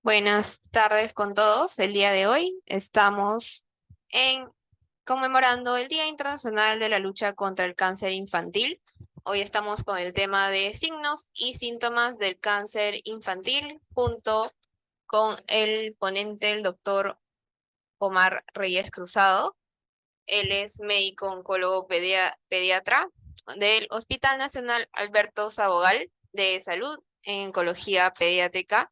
Buenas tardes con todos. El día de hoy estamos en conmemorando el Día Internacional de la Lucha contra el Cáncer Infantil. Hoy estamos con el tema de signos y síntomas del cáncer infantil junto con el ponente, el doctor Omar Reyes Cruzado. Él es médico oncólogo pediatra del Hospital Nacional Alberto Sabogal de Salud en Oncología Pediátrica.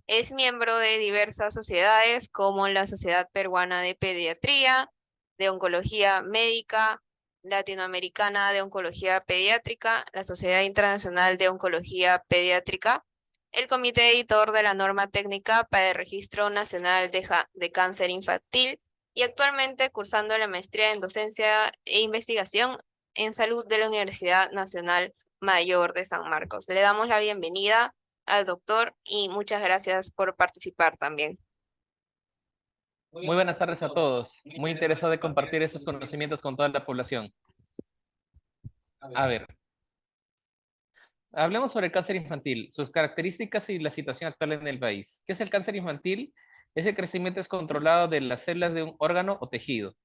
Es miembro de diversas sociedades como la Sociedad Peruana de Pediatría, de Oncología Médica, Latinoamericana de Oncología Pediátrica, la Sociedad Internacional de Oncología Pediátrica, el Comité Editor de la Norma Técnica para el Registro Nacional de Cáncer Infantil y actualmente cursando la maestría en docencia e investigación en salud de la Universidad Nacional Mayor de San Marcos. Le damos la bienvenida al doctor y muchas gracias por participar también. Muy buenas tardes a todos. Muy interesado de compartir esos conocimientos con toda la población. A ver, hablemos sobre el cáncer infantil, sus características y la situación actual en el país. ¿Qué es el cáncer infantil? Ese crecimiento es controlado de las células de un órgano o tejido.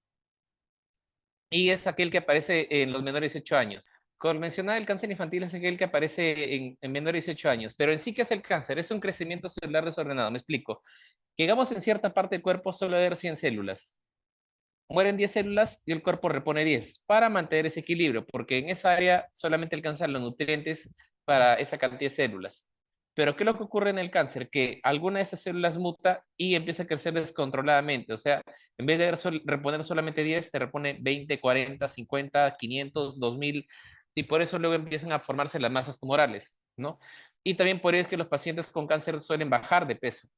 Y es aquel que aparece en los menores de 18 años. Como mencionaba, el cáncer infantil es aquel que aparece en menores de 18 años. Pero en sí, ¿qué es el cáncer? Es un crecimiento celular desordenado. Me explico. Que digamos en cierta parte del cuerpo solo hay 100 células. Mueren 10 células y el cuerpo repone 10 para mantener ese equilibrio, porque en esa área solamente alcanzan los nutrientes para esa cantidad de células. Pero ¿qué es lo que ocurre en el cáncer? Que alguna de esas células muta y empieza a crecer descontroladamente. O sea, en vez de reponer solamente 10, te repone 20, 40, 50, 500, 2000, y por eso luego empiezan a formarse las masas tumorales, ¿no? Y también por eso es que los pacientes con cáncer suelen bajar de peso.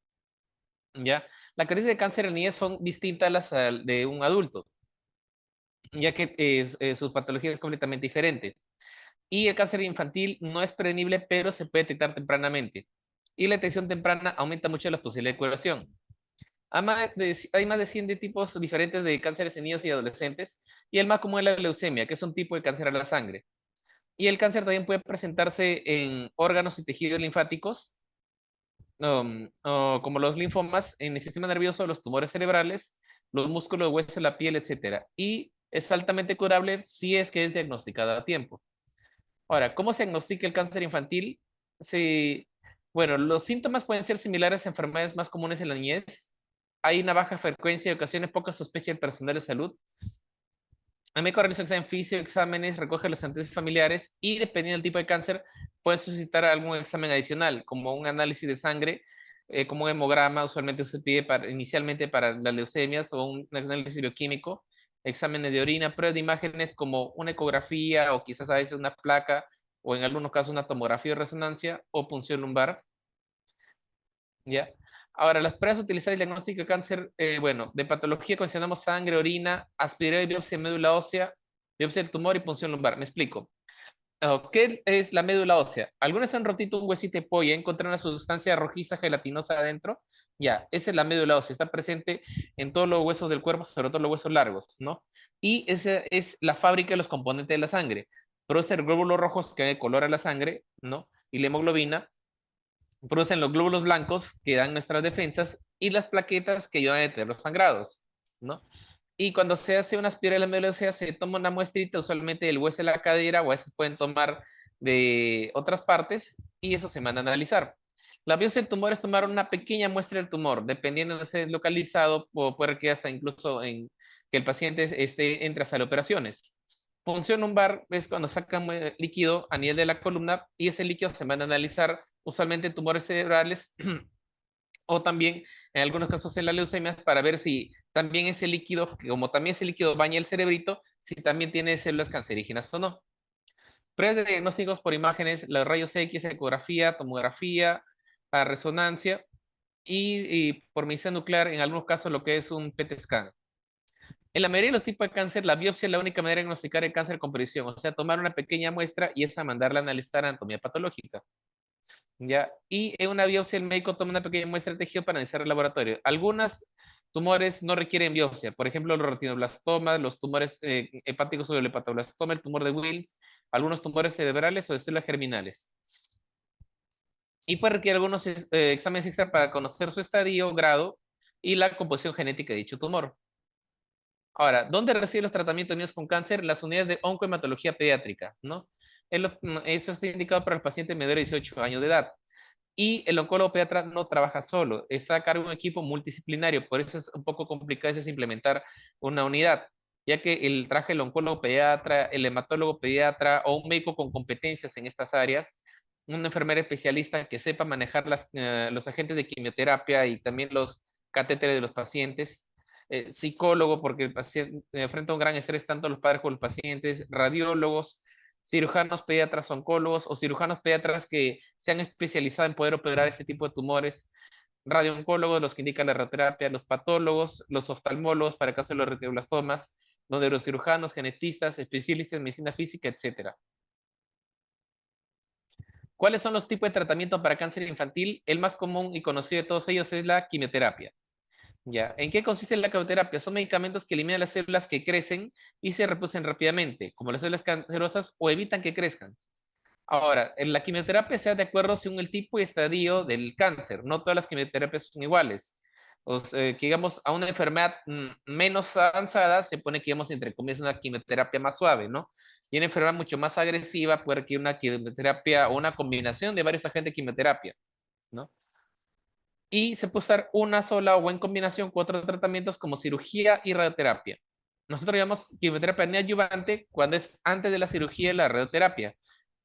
¿Ya? Las crisis de cáncer en niñez son distintas a las de un adulto, ya que su patología es completamente diferente. Y el cáncer infantil no es prevenible, pero se puede detectar tempranamente. Y la detección temprana aumenta mucho las posibilidades de curación. Hay más de 100 tipos diferentes de cánceres en niños y adolescentes, y el más común es la leucemia, que es un tipo de cáncer a la sangre. Y el cáncer también puede presentarse en órganos y tejidos linfáticos, como los linfomas, en el sistema nervioso, los tumores cerebrales, los músculos, huesos, la piel, etcétera. Y es altamente curable si es que es diagnosticada a tiempo. Ahora, ¿cómo se diagnostica el cáncer infantil? Se, bueno, los síntomas pueden ser similares a enfermedades más comunes en la niñez. Hay una baja frecuencia y ocasiones poca sospecha del personal de salud. El médico realiza examen físico, exámenes, recoge los antecedentes familiares y dependiendo del tipo de cáncer, puede solicitar algún examen adicional, como un análisis de sangre, como un hemograma, usualmente se pide inicialmente para las leucemias o un análisis bioquímico, exámenes de orina, pruebas de imágenes como una ecografía o quizás a veces una placa o en algunos casos una tomografía de resonancia o punción lumbar. ¿Ya? Ahora, las pruebas utilizadas en el diagnóstico de cáncer, bueno, de patología consideramos sangre, orina, aspirada y biopsia de médula ósea, biopsia del tumor y punción lumbar. Me explico. ¿Qué es la médula ósea? Algunos han rotito un huesito de pollo y encontraron una sustancia rojiza gelatinosa adentro. Ya, esa es la médula ósea. Está presente en todos los huesos del cuerpo, sobre todo los huesos largos, ¿no? Y esa es la fábrica de los componentes de la sangre. Produce glóbulos rojos que dan color a la sangre, ¿no? Y la hemoglobina producen los glóbulos blancos que dan nuestras defensas y las plaquetas que ayudan a detener los sangrados, ¿no? Y cuando se hace una espiral de la médula ósea, se toma una muestrita, usualmente del hueso de la cadera, o a veces pueden tomar de otras partes, y eso se manda a analizar. La biopsia del tumor es tomar una pequeña muestra del tumor, dependiendo de dónde esté localizado, o puede que hasta incluso en que el paciente entre a sala de operaciones. Punción lumbar es cuando sacan líquido a nivel de la columna y ese líquido se manda a analizar usualmente tumores cerebrales o también en algunos casos en la leucemia para ver si también ese líquido, como también ese líquido baña el cerebrito, si también tiene células cancerígenas o no. Pruebas de diagnósticos por imágenes, los rayos X, ecografía, tomografía, resonancia y por medicina nuclear, en algunos casos lo que es un PET scan. En la mayoría de los tipos de cáncer, la biopsia es la única manera de diagnosticar el cáncer con precisión, o sea, tomar una pequeña muestra y esa mandarla a analizar anatomía patológica. ¿Ya? Y en una biopsia el médico toma una pequeña muestra de tejido para analizar el laboratorio. Algunos tumores no requieren biopsia, por ejemplo, los retinoblastomas, los tumores hepáticos o el hepatoblastoma, el tumor de Wilms, algunos tumores cerebrales o de células germinales. y puede requerir algunos exámenes extra para conocer su estadio, grado y la composición genética de dicho tumor. Ahora, ¿dónde reciben los tratamientos de niños con cáncer? Las unidades de oncohematología pediátrica, ¿no? Eso está indicado para el paciente menor de 18 años de edad. Y el oncólogo pediatra no trabaja solo, está a cargo de un equipo multidisciplinario, por eso es un poco complicado a veces implementar una unidad, ya que el traje del oncólogo pediatra, el hematólogo pediatra o un médico con competencias en estas áreas, una enfermera especialista que sepa manejar los agentes de quimioterapia y también los catéteres de los pacientes, psicólogo, porque el paciente enfrenta un gran estrés tanto los padres como los pacientes, radiólogos, cirujanos pediatras oncólogos o cirujanos pediatras que se han especializado en poder operar este tipo de tumores, radiooncólogos, los que indican la radioterapia, los patólogos, los oftalmólogos para el caso de los retinoblastomas, los neurocirujanos, genetistas, especialistas en medicina física, etcétera. ¿Cuáles son los tipos de tratamiento para cáncer infantil? El más común y conocido de todos ellos es la quimioterapia. ¿Ya? ¿En qué consiste la quimioterapia? Son medicamentos que eliminan las células que crecen y se reproducen rápidamente, como las células cancerosas, o evitan que crezcan. Ahora, en la quimioterapia se da de acuerdo según el tipo y estadio del cáncer. No todas las quimioterapias son iguales. O sea, que digamos, a una enfermedad menos avanzada se pone que, digamos, entre comillas, una quimioterapia más suave, ¿no? Y una enfermedad mucho más agresiva puede requerir una quimioterapia o una combinación de varios agentes de quimioterapia, ¿no? Y se puede usar una sola o en combinación con otros tratamientos como cirugía y radioterapia. Nosotros llamamos quimioterapia neoadyuvante cuando es antes de la cirugía y la radioterapia,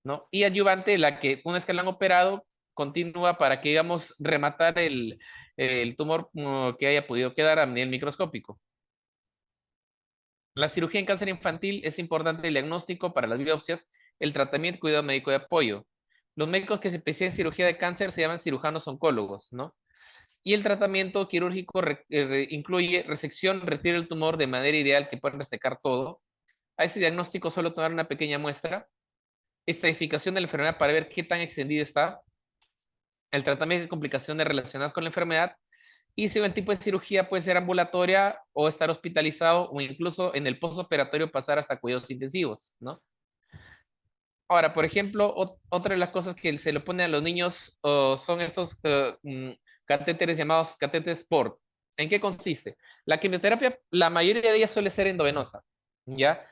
¿no? Y adyuvante, la que una vez que la han operado, continúa para que, digamos, rematar el tumor que haya podido quedar a nivel microscópico. La cirugía en cáncer infantil es importante el diagnóstico para las biopsias, el tratamiento y cuidado médico de apoyo. Los médicos que se especializan en cirugía de cáncer se llaman cirujanos oncólogos, ¿no? Y el tratamiento quirúrgico incluye resección, retiro el tumor de manera ideal que puedan resecar todo. A ese diagnóstico solo tomar una pequeña muestra. Estadificación de la enfermedad para ver qué tan extendido está. El tratamiento de complicaciones relacionadas con la enfermedad. Y si el tipo de cirugía puede ser ambulatoria o estar hospitalizado o incluso en el postoperatorio pasar hasta cuidados intensivos, ¿no? Ahora, por ejemplo, otra de las cosas que se le pone a los niños son estos catéteres llamados catéteres PORT. ¿En qué consiste? La quimioterapia, la mayoría de ellas suele ser endovenosa, ¿ya?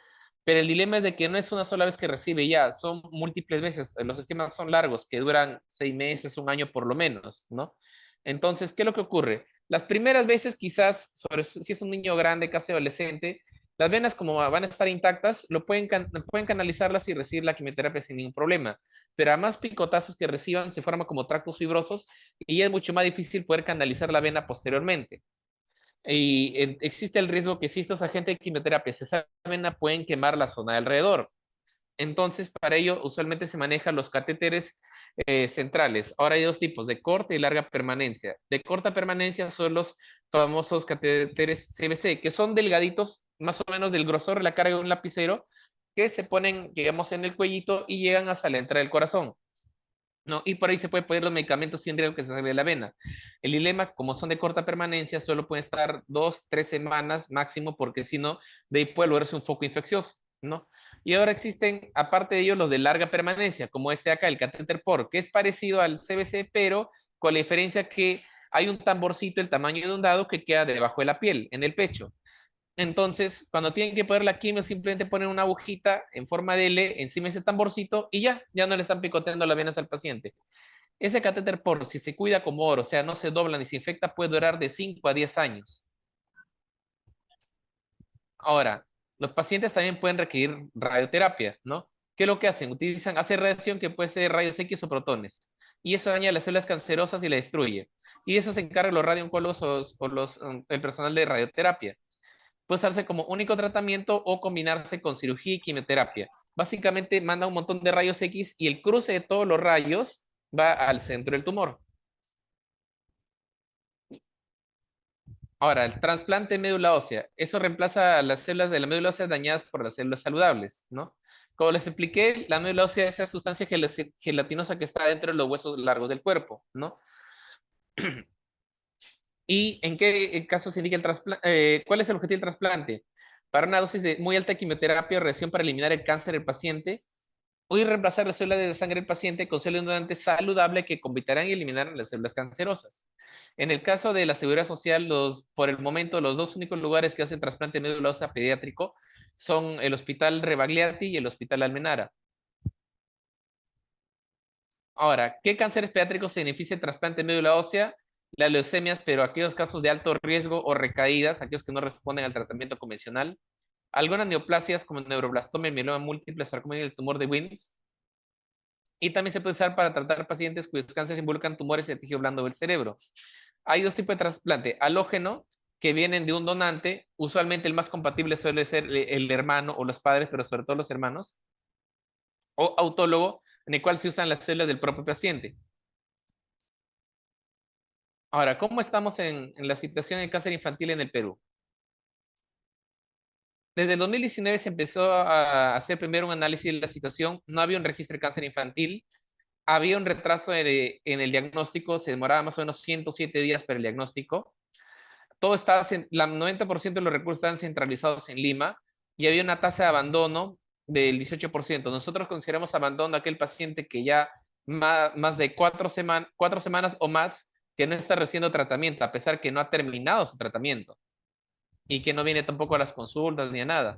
Pero el dilema es de que no es una sola vez que recibe ya, son múltiples veces. Los esquemas son largos, que duran 6 meses, un año por lo menos, ¿no? Entonces, ¿qué es lo que ocurre? Las primeras veces quizás, sobre si es un niño grande, casi adolescente, las venas, como van a estar intactas, pueden canalizarlas y recibir la quimioterapia sin ningún problema. Pero a más picotazos que reciban, se forman como tractos fibrosos y es mucho más difícil poder canalizar la vena posteriormente. Y existe el riesgo que si estos agentes de quimioterapia se saben, pueden quemar la zona de alrededor. Entonces, para ello, usualmente se manejan los catéteres centrales. Ahora hay dos tipos, de corta y larga permanencia. De corta permanencia son los famosos catéteres CBC, que son delgaditos, más o menos del grosor de la carga de un lapicero, que se ponen, digamos, en el cuellito y llegan hasta la entrada del corazón. ¿No? Y por ahí se puede poner los medicamentos sin riesgo que se salga de la vena. El dilema, como son de corta permanencia, solo pueden estar 2, 3 semanas máximo, porque si no, de ahí puede volverse un foco infeccioso, ¿no? Y ahora existen, aparte de ellos, los de larga permanencia, como este acá, el catéter POR, que es parecido al CBC, pero con la diferencia que hay un tamborcito el tamaño de un dado que queda debajo de la piel, en el pecho. Entonces, cuando tienen que poner la quimio, simplemente ponen una agujita en forma de L encima de ese tamborcito y ya no le están picoteando las venas al paciente. Ese catéter por si se cuida como oro, o sea, no se dobla ni se infecta, puede durar de 5 a 10 años. Ahora, los pacientes también pueden requerir radioterapia, ¿no? ¿Qué es lo que hacen? Hacen radiación que puede ser rayos X o protones. Y eso daña las células cancerosas y la destruye. Y de eso se encargan los radiooncólogos el personal de radioterapia. Puede usarse como único tratamiento o combinarse con cirugía y quimioterapia. Básicamente manda un montón de rayos X y el cruce de todos los rayos va al centro del tumor. Ahora, el trasplante de médula ósea, eso reemplaza a las células de la médula ósea dañadas por las células saludables, ¿no? Como les expliqué, la médula ósea es esa sustancia gelatinosa que está dentro de los huesos largos del cuerpo, ¿no? ¿Y en qué caso se indica el trasplante? ¿Cuál es el objetivo del trasplante? Para una dosis de muy alta quimioterapia o radiación para eliminar el cáncer del paciente, o y reemplazar las células de sangre del paciente con células donantes saludables que combatirán y eliminarán las células cancerosas. En el caso de la Seguridad Social, por el momento, los dos únicos lugares que hacen trasplante de médula ósea pediátrico son el Hospital Rebagliati y el Hospital Almenara. Ahora, ¿qué cánceres pediátricos se beneficia de trasplante de médula ósea? Las leucemias, pero aquellos casos de alto riesgo o recaídas, aquellos que no responden al tratamiento convencional. Algunas neoplasias como el neuroblastoma, el mieloma múltiple, sarcoma y el tumor de Wilms. Y también se puede usar para tratar pacientes cuyos cánceres involucran tumores de tejido blando del cerebro. Hay dos tipos de trasplante: alógeno, que vienen de un donante, usualmente el más compatible suele ser el hermano o los padres, pero sobre todo los hermanos, o autólogo, en el cual se usan las células del propio paciente. Ahora, ¿cómo estamos en la situación de cáncer infantil en el Perú? Desde el 2019 se empezó a hacer primero un análisis de la situación. No había un registro de cáncer infantil. Había un retraso en el diagnóstico. Se demoraba más o menos 107 días para el diagnóstico. Todo estaba, la 90% de los recursos estaban centralizados en Lima y había una tasa de abandono del 18%. Nosotros consideramos abandono a aquel paciente que ya más de 4 semanas o más que no está recibiendo tratamiento, a pesar que no ha terminado su tratamiento y que no viene tampoco a las consultas ni a nada,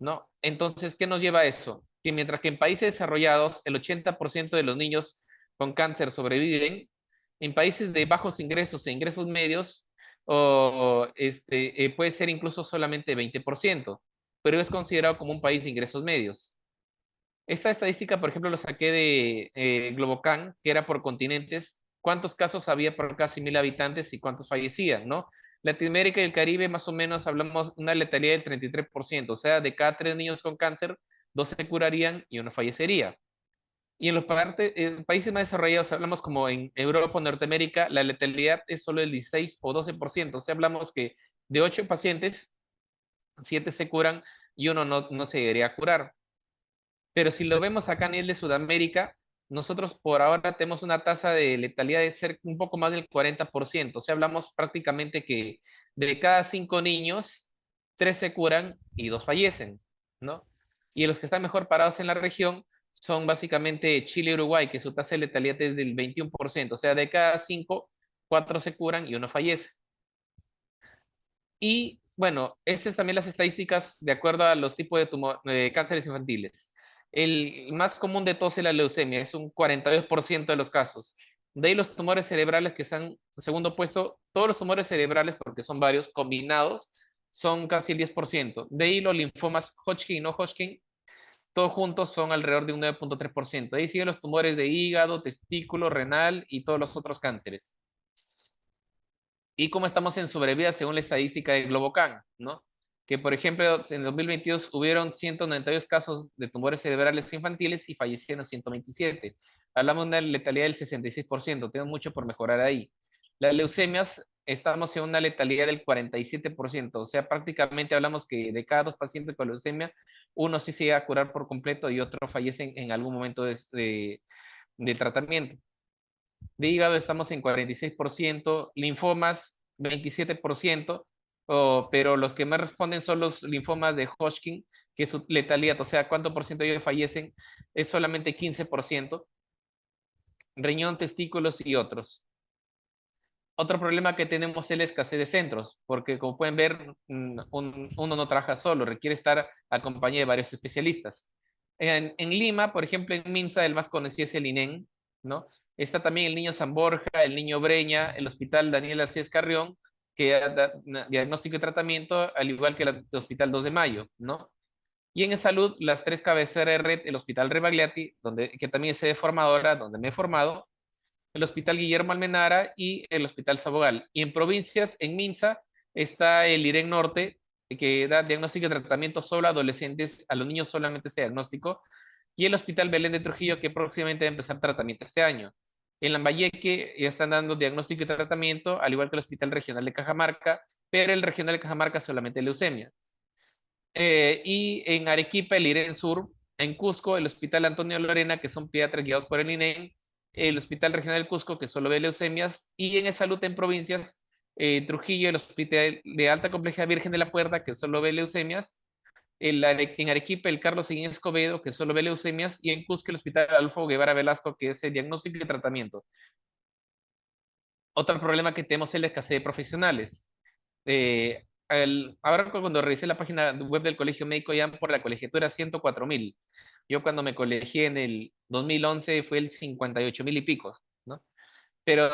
¿no? Entonces, ¿qué nos lleva a eso? Que mientras que en países desarrollados el 80% de los niños con cáncer sobreviven, en países de bajos ingresos e ingresos medios, puede ser incluso solamente 20%, pero es considerado como un país de ingresos medios. Esta estadística, por ejemplo, lo saqué de Globocan, que era por continentes, cuántos casos había por casi 1.000 habitantes y cuántos fallecían, ¿no? Latinoamérica y el Caribe, más o menos, hablamos de una letalidad del 33%, o sea, de cada 3 niños con cáncer, 2 se curarían y 1 fallecería. Y en los países más desarrollados, hablamos como en Europa o Norteamérica, la letalidad es solo el 16 o 12%, o sea, hablamos que de 8 pacientes, 7 se curan y 1 no se debería curar. Pero si lo vemos acá a nivel de Sudamérica, nosotros por ahora tenemos una tasa de letalidad de ser un poco más del 40%. O sea, hablamos prácticamente que de cada 5 niños, 3 se curan y 2 fallecen, ¿no? Y los que están mejor parados en la región son básicamente Chile y Uruguay, que su tasa de letalidad es del 21%. O sea, de cada 5, 4 se curan y 1 fallece. Y bueno, estas es también las estadísticas de acuerdo a los tipos de cánceres infantiles. El más común de todos es la leucemia, es un 42% de los casos. De ahí los tumores cerebrales que están en segundo puesto, todos los tumores cerebrales, porque son varios combinados, son casi el 10%. De ahí los linfomas Hodgkin y no Hodgkin, todos juntos son alrededor de un 9.3%. De ahí siguen los tumores de hígado, testículo, renal y todos los otros cánceres. Y cómo estamos en sobrevida según la estadística de Globocan, ¿no? Que, por ejemplo, en 2022 hubieron 192 casos de tumores cerebrales infantiles y fallecieron 127. Hablamos de una letalidad del 66%, tenemos mucho por mejorar ahí. Las leucemias, estamos en una letalidad del 47%, o sea, prácticamente hablamos que de cada 2 pacientes con leucemia, uno sí se llega a curar por completo y otro fallece en algún momento de tratamiento. De hígado estamos en 46%, linfomas 27%, pero los que más responden son los linfomas de Hodgkin, que su letalidad, o sea, cuánto por ciento de ellos fallecen, es solamente 15%, riñón, testículos y otros. Otro problema que tenemos es la escasez de centros, porque como pueden ver, uno no trabaja solo, requiere estar acompañado de varios especialistas. En Lima, por ejemplo, en Minsa, el más conocido es el INEN, ¿no? Está también el Niño San Borja, el Niño Breña, el Hospital Daniel Alcides Carrión, que da diagnóstico y tratamiento, al igual que el Hospital 2 de Mayo, ¿no? Y en salud, las 3 cabeceras de red, el Hospital Rebagliati, que también es sede formadora, donde me he formado, el Hospital Guillermo Almenara y el Hospital Sabogal. Y en provincias, en Minsa, está el IREN Norte, que da diagnóstico y tratamiento solo a adolescentes, a los niños solamente ese diagnóstico, y el Hospital Belén de Trujillo, que próximamente va a empezar tratamiento este año. En Lambayeque ya están dando diagnóstico y tratamiento, al igual que el Hospital Regional de Cajamarca, pero el Regional de Cajamarca solamente leucemia. Y en Arequipa, el IREN Sur, en Cusco, el Hospital Antonio Lorena, que son pediatras guiados por el INEM, el Hospital Regional del Cusco, que solo ve leucemias, y en salud en provincias, Trujillo, el Hospital de Alta Complejidad Virgen de la Puerta, que solo ve leucemias, En Arequipa, el Carlos Seguín Escobedo, que solo ve leucemias, y en Cusco, el Hospital Adolfo Guevara Velasco, que es el diagnóstico y tratamiento. Otro problema que tenemos es la escasez de profesionales. Ahora cuando revisé la página web del Colegio Médico, ya por la colegiatura 104.000. Yo cuando me colegié en el 2011 fue el 58.000 y pico, ¿no? Pero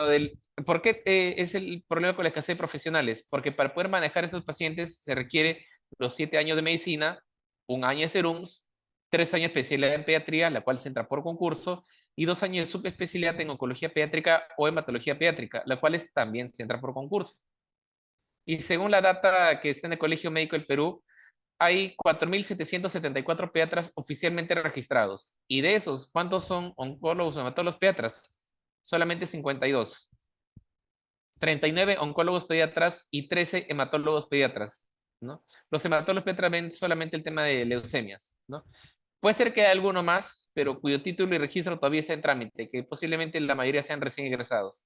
¿por qué es el problema con la escasez de profesionales? Porque para poder manejar a estos pacientes se requiere los 7 años de medicina, un año de serums, 3 años de especialidad en pediatría, la cual se entra por concurso, y 2 años de subespecialidad en oncología pediátrica o hematología pediátrica, la cual también se entra por concurso. Y según la data que está en el Colegio Médico del Perú, hay 4.774 pediatras oficialmente registrados. Y de esos, ¿cuántos son oncólogos o hematólogos pediatras? Solamente 52. 39 oncólogos pediatras y 13 hematólogos pediatras, ¿no? Los hematólogos pediatras ven solamente el tema de leucemias, ¿no? Puede ser que haya alguno más, pero cuyo título y registro todavía está en trámite, que posiblemente la mayoría sean recién egresados.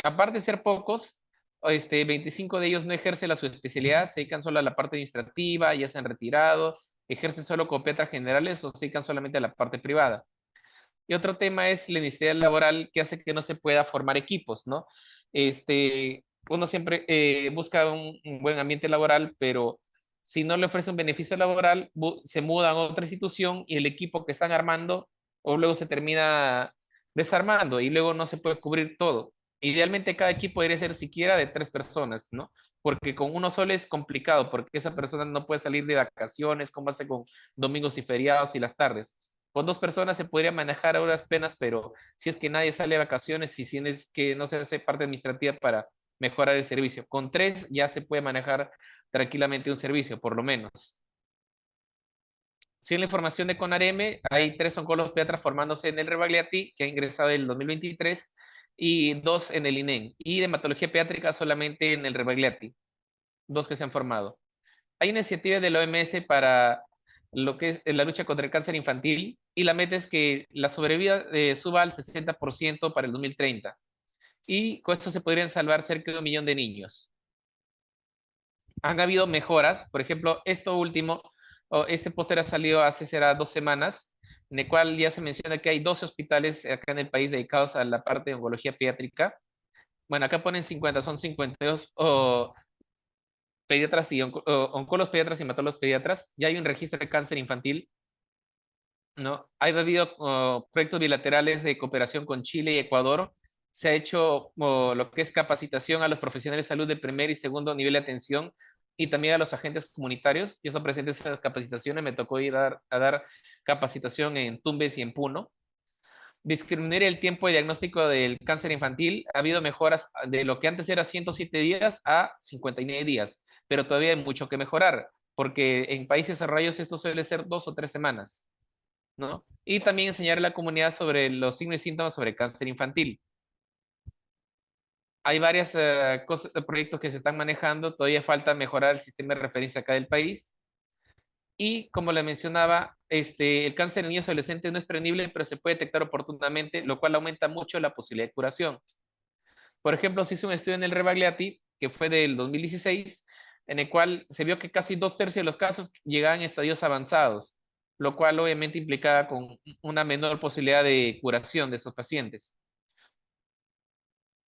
Aparte de ser pocos, 25 de ellos no ejercen su especialidad, se dedican solo a la parte administrativa, ya se han retirado, ejercen solo como pediatras generales o se dedican solamente a la parte privada. Y otro tema es la inestabilidad laboral que hace que no se pueda formar equipos, ¿no? Uno siempre busca un buen ambiente laboral, pero si no le ofrece un beneficio laboral, se muda a otra institución y el equipo que están armando o luego se termina desarmando y luego no se puede cubrir todo. Idealmente cada equipo debería ser siquiera de 3 personas, ¿no? Porque con uno solo es complicado, porque esa persona no puede salir de vacaciones, como hace con domingos y feriados y las tardes. Con 2 personas se podría manejar a horas penas, pero si es que nadie sale de vacaciones y si es que no se hace parte administrativa para mejorar el servicio. Con 3 ya se puede manejar tranquilamente un servicio, por lo menos. Sin la información de CONAREME, hay 3 oncólogos pediatras formándose en el Rebagliati, que ha ingresado en el 2023, y 2 en el INEN. Y de hematología pediátrica solamente en el Rebagliati, 2 que se han formado. Hay iniciativas de la OMS para lo que es la lucha contra el cáncer infantil y la meta es que la sobrevida suba al 60% para el 2030. Y con esto se podrían salvar cerca de 1 millón de niños. Han habido mejoras, por ejemplo, esto último, este póster ha salido hace será 2 semanas, en el cual ya se menciona que hay 12 hospitales acá en el país dedicados a la parte de oncología pediátrica. Bueno, acá ponen 50, son 52 pediatras y oncólogos pediatras y hematólogos pediatras. Ya hay un registro de cáncer infantil, ¿no? Ha habido proyectos bilaterales de cooperación con Chile y Ecuador. Se ha hecho lo que es capacitación a los profesionales de salud de primer y segundo nivel de atención y también a los agentes comunitarios. Yo estoy presente en esas capacitaciones, me tocó ir a dar capacitación en Tumbes y en Puno. Disminuir el tiempo de diagnóstico del cáncer infantil. Ha habido mejoras de lo que antes era 107 días a 59 días, pero todavía hay mucho que mejorar, porque en países desarrollados esto suele ser 2 o 3 semanas, ¿no? Y también enseñar a la comunidad sobre los signos y síntomas sobre cáncer infantil. Hay varios proyectos que se están manejando, todavía falta mejorar el sistema de referencia acá del país. Y como le mencionaba, el cáncer en niños y adolescentes no es prevenible, pero se puede detectar oportunamente, lo cual aumenta mucho la posibilidad de curación. Por ejemplo, se hizo un estudio en el Rebagliati, que fue del 2016, en el cual se vio que casi 2/3 de los casos llegaban en estadios avanzados, lo cual obviamente implicaba con una menor posibilidad de curación de estos pacientes.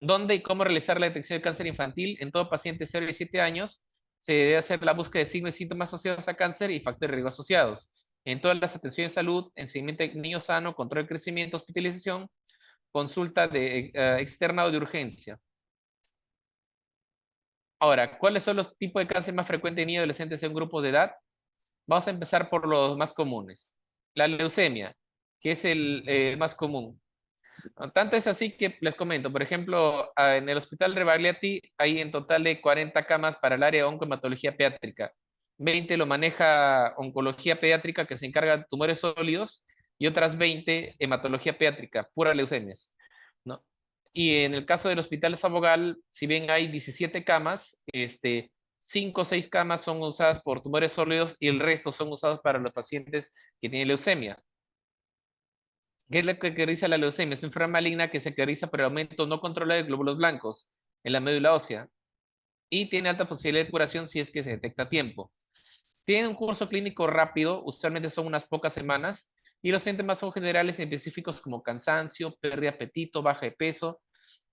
¿Dónde y cómo realizar la detección de cáncer infantil? En todo paciente de 0 y 7 años se debe hacer la búsqueda de signos y síntomas asociados a cáncer y factores de riesgo asociados. En todas las atenciones de salud, en seguimiento de niño sano, control de crecimiento, hospitalización, consulta externa o de urgencia. Ahora, ¿cuáles son los tipos de cáncer más frecuentes en niños y adolescentes en grupos de edad? Vamos a empezar por los más comunes. La leucemia, que es el más común. Tanto es así que les comento, por ejemplo, en el Hospital Rebagliati hay en total de 40 camas para el área de oncohematología pediátrica. 20 lo maneja oncología pediátrica, que se encarga de tumores sólidos, y otras 20 hematología pediátrica, pura leucemias, ¿no? Y en el caso del Hospital Sabogal, si bien hay 17 camas, 5 o 6 camas son usadas por tumores sólidos y el resto son usados para los pacientes que tienen leucemia. ¿Qué es lo que caracteriza la leucemia? Es una enfermedad maligna que se caracteriza por el aumento no controlado de glóbulos blancos en la médula ósea y tiene alta posibilidad de curación si es que se detecta a tiempo. Tienen un curso clínico rápido, usualmente son unas pocas semanas, y los síntomas son generales y específicos como cansancio, pérdida de apetito, baja de peso,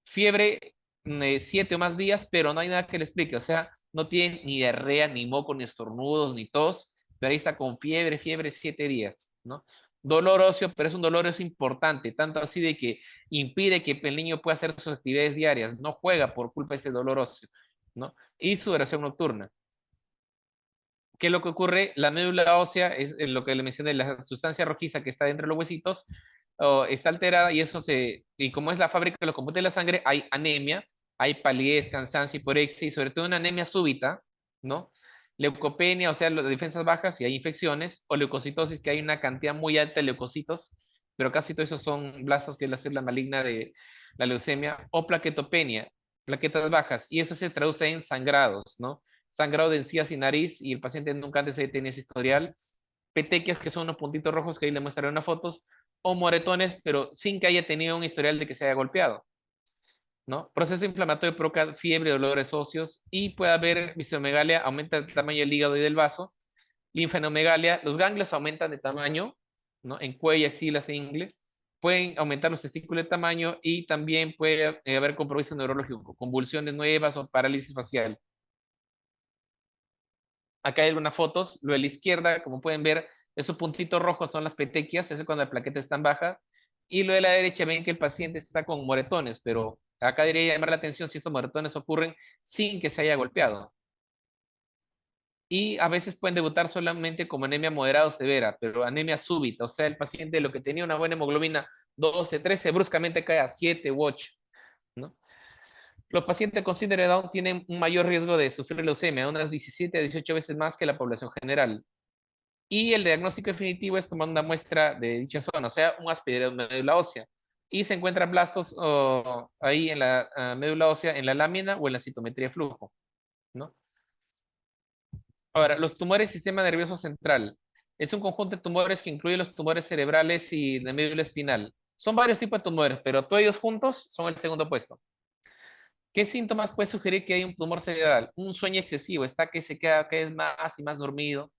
fiebre 7 o más días, pero no hay nada que le explique. O sea, no tienen ni diarrea, ni moco, ni estornudos, ni tos, pero ahí está con fiebre 7 días, ¿no? Dolor óseo, pero es un dolor óseo importante, tanto así de que impide que el niño pueda hacer sus actividades diarias, no juega por culpa de ese dolor óseo, ¿no? Y sudoración nocturna. ¿Qué es lo que ocurre? La médula ósea es lo que le mencioné, la sustancia rojiza que está dentro de los huesitos, está alterada y y como es la fábrica de los compuestos de la sangre, hay anemia, hay palidez, cansancio, hiporexia y sobre todo una anemia súbita, ¿no? Leucopenia, o sea, las defensas bajas y hay infecciones, o leucocitosis, que hay una cantidad muy alta de leucocitos, pero casi todos esos son blastos, que es la célula maligna de la leucemia, o plaquetopenia, plaquetas bajas, y eso se traduce en sangrados, ¿no? Sangrado de encías y nariz, y el paciente nunca antes tenía ese historial, petequias, que son unos puntitos rojos que ahí le mostraré unas fotos, o moretones, pero sin que haya tenido un historial de que se haya golpeado, ¿no? Proceso inflamatorio provoca fiebre, dolores óseos, y puede haber visceromegalia, aumenta el tamaño del hígado y del vaso, linfanomegalia, los ganglios aumentan de tamaño, ¿no? En cuello, axilas e ingles, pueden aumentar los testículos de tamaño y también puede haber compromiso neurológico, convulsiones nuevas o parálisis facial. Acá hay algunas fotos, lo de la izquierda, como pueden ver, esos puntitos rojos son las petequias, eso es cuando la plaqueta está en baja, y lo de la derecha ven que el paciente está con moretones, pero acá debería llamar la atención si estos moretones ocurren sin que se haya golpeado. Y a veces pueden debutar solamente como anemia moderada o severa, pero anemia súbita, o sea, el paciente lo que tenía una buena hemoglobina 12, 13, bruscamente cae a 7 u 8, ¿no? Los pacientes con síndrome de Down tienen un mayor riesgo de sufrir leucemia, unas 17 a 18 veces más que la población general. Y el diagnóstico definitivo es tomando una muestra de dicha zona, o sea, un aspirado de médula ósea. Y se encuentran blastos ahí en la médula ósea, en la lámina o en la citometría de flujo, ¿no? Ahora, los tumores del sistema nervioso central. Es un conjunto de tumores que incluye los tumores cerebrales y de médula espinal. Son varios tipos de tumores, pero todos ellos juntos son el segundo puesto. ¿Qué síntomas puede sugerir que hay un tumor cerebral? Un sueño excesivo, está que se queda cada vez más y más dormido.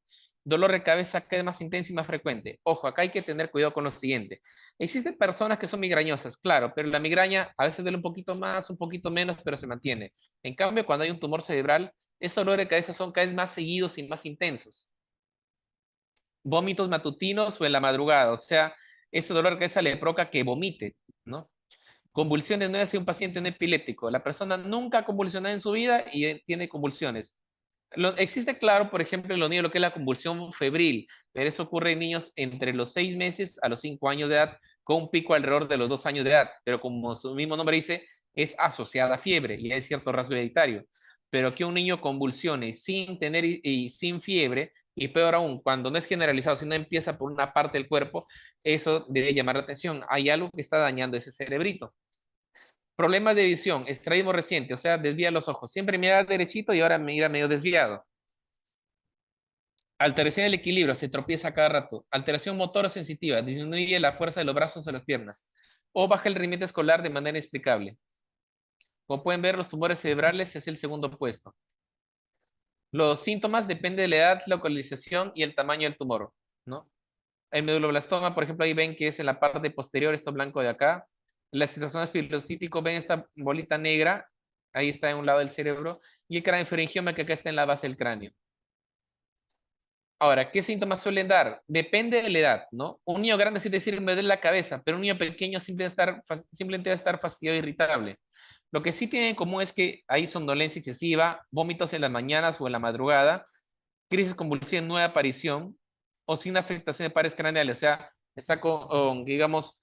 Dolor de cabeza cada vez más intenso y más frecuente. Ojo, acá hay que tener cuidado con lo siguiente. Existen personas que son migrañosas, claro, pero la migraña a veces duele un poquito más, un poquito menos, pero se mantiene. En cambio, cuando hay un tumor cerebral, esos dolores de cabeza son cada vez más seguidos y más intensos. Vómitos matutinos o en la madrugada, o sea, ese dolor de cabeza le provoca que vomite, ¿no? Convulsiones no es un paciente no epiléptico. La persona nunca ha convulsionado en su vida y tiene convulsiones. Existe, claro, por ejemplo, en los niños lo que es la convulsión febril, pero eso ocurre en niños entre los 6 meses a los 5 años de edad, con un pico alrededor de los 2 años de edad. Pero como su mismo nombre dice, es asociada a fiebre y hay cierto rasgo hereditario. Pero que un niño convulsione sin tener y sin fiebre, y peor aún, cuando no es generalizado, sino empieza por una parte del cuerpo, eso debe llamar la atención. Hay algo que está dañando ese cerebrito. Problemas de visión, estrabismo reciente, o sea, desvía los ojos. Siempre mira derechito y ahora mira medio desviado. Alteración del equilibrio, se tropieza cada rato. Alteración motora sensitiva, disminuye la fuerza de los brazos o las piernas. O baja el rendimiento escolar de manera inexplicable. Como pueden ver, los tumores cerebrales es el segundo puesto. Los síntomas dependen de la edad, localización y el tamaño del tumor, ¿no? El medulloblastoma, por ejemplo, ahí ven que es en la parte posterior, esto blanco de acá. Las situaciones fibrocítico, ven esta bolita negra, ahí está en un lado del cerebro, y el craneofaringioma que acá está en la base del cráneo. Ahora, ¿qué síntomas suelen dar? Depende de la edad, ¿no? Un niño grande sí decir me duele la cabeza, pero un niño pequeño simplemente va a estar fastidiado e irritable. Lo que sí tienen en común es que hay somnolencia excesiva, vómitos en las mañanas o en la madrugada, crisis convulsiva en nueva aparición o sin afectación de pares craneales, o sea, está digamos,